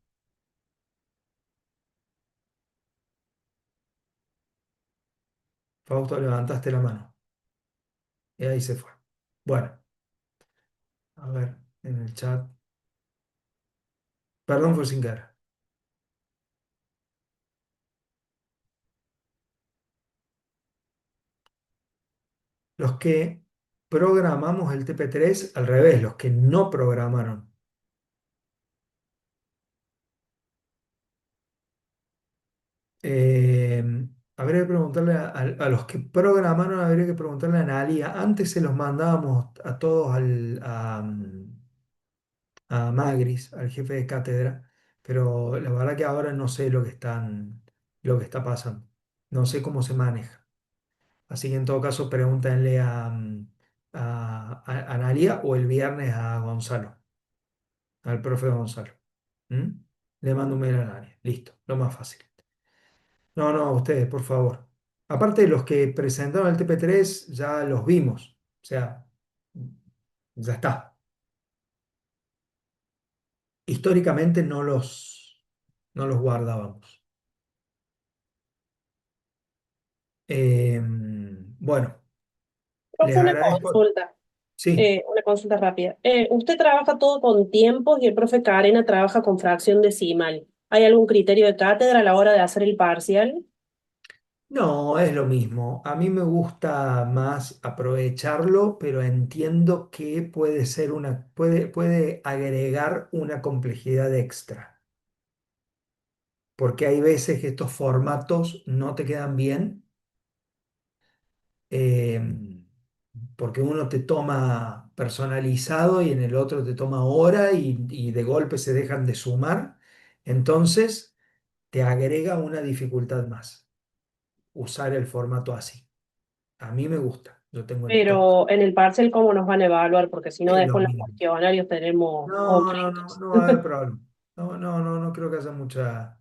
Fausto, levantaste la mano y ahí se fue. Bueno, a ver, en el chat. Perdón, fue sin querer. Los que programamos el TP3, al revés, los que no programaron. Eh, Habría que preguntarle a los que programaron, habría que preguntarle a Analia. Antes se los mandábamos a todos a Magris, al jefe de cátedra, pero la verdad que ahora no sé lo que está pasando. No sé cómo se maneja. Así que en todo caso pregúntenle a Analia o el viernes a Gonzalo, al profe Gonzalo. ¿Mm? Le mando un mail a Analia. Listo, lo más fácil. No, no, ustedes, por favor. Aparte de los que presentaron el TP3, ya los vimos. O sea, ya está. históricamente no los guardábamos. Bueno, les Profe, agradezco. Sí. una consulta rápida. Usted trabaja todo con tiempos y el profe Carena trabaja con fracción decimal. ¿Hay algún criterio de cátedra a la hora de hacer el parcial? No, es lo mismo. A mí me gusta más aprovecharlo, pero entiendo que puede agregar una complejidad extra, porque hay veces que estos formatos no te quedan bien, eh, porque uno te toma personalizado y en el otro te toma hora y de golpe se dejan de sumar. Entonces, te agrega una dificultad más usar el formato así. A mí me gusta, yo tengo el TOC. Pero en el parcial, ¿cómo nos van a evaluar? Porque si no, Es lo después los mismo. cuestionarios tenemos No, no, no, conflictos. no va a haber problema. No, no, no, no creo que haya mucha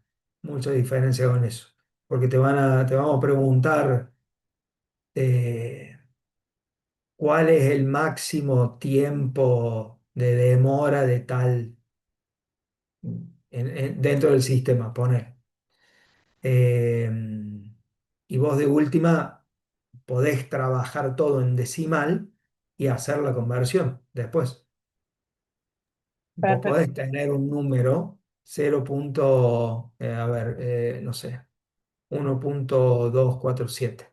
diferencia con eso. Porque te vamos a preguntar eh, cuál es el máximo tiempo de demora de tal dentro del sistema, poner. Eh, y vos de última podés trabajar todo en decimal y hacer la conversión después. Vos Perfecto. podés tener un número 0. A ver, no sé, 1.247.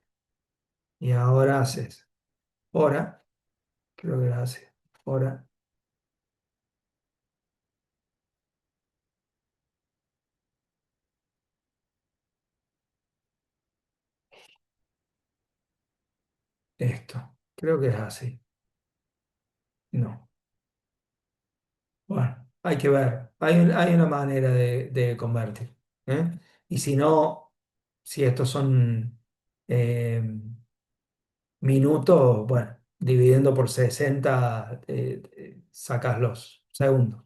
Y ahora haces hora, creo que hace hora, esto. Creo que es así. No. Bueno, hay que ver. Hay una manera de convertir. ¿Eh? Y si no, si estos son eh, minutos, bueno, dividiendo por 60, sacas los segundos.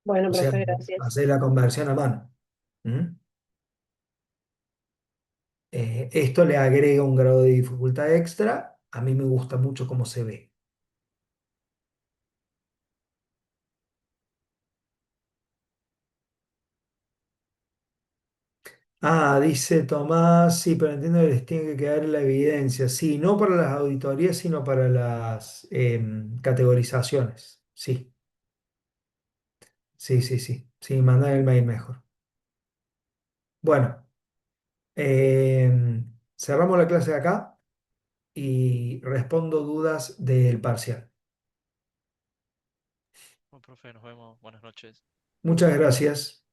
Bueno, O sea, profe, gracias. hacer la conversión a mano. ¿Mm? Esto le agrega un grado de dificultad extra. A mí me gusta mucho cómo se ve. Ah, dice Tomás, sí, pero entiendo que les tiene que quedar la evidencia. Sí, no para las auditorías, sino para las categorizaciones. Sí, sí, sí, sí. Sí, mandar el mail mejor. Bueno, cerramos la clase acá y respondo dudas del parcial. Bueno, profe, nos vemos. Buenas noches. Muchas gracias.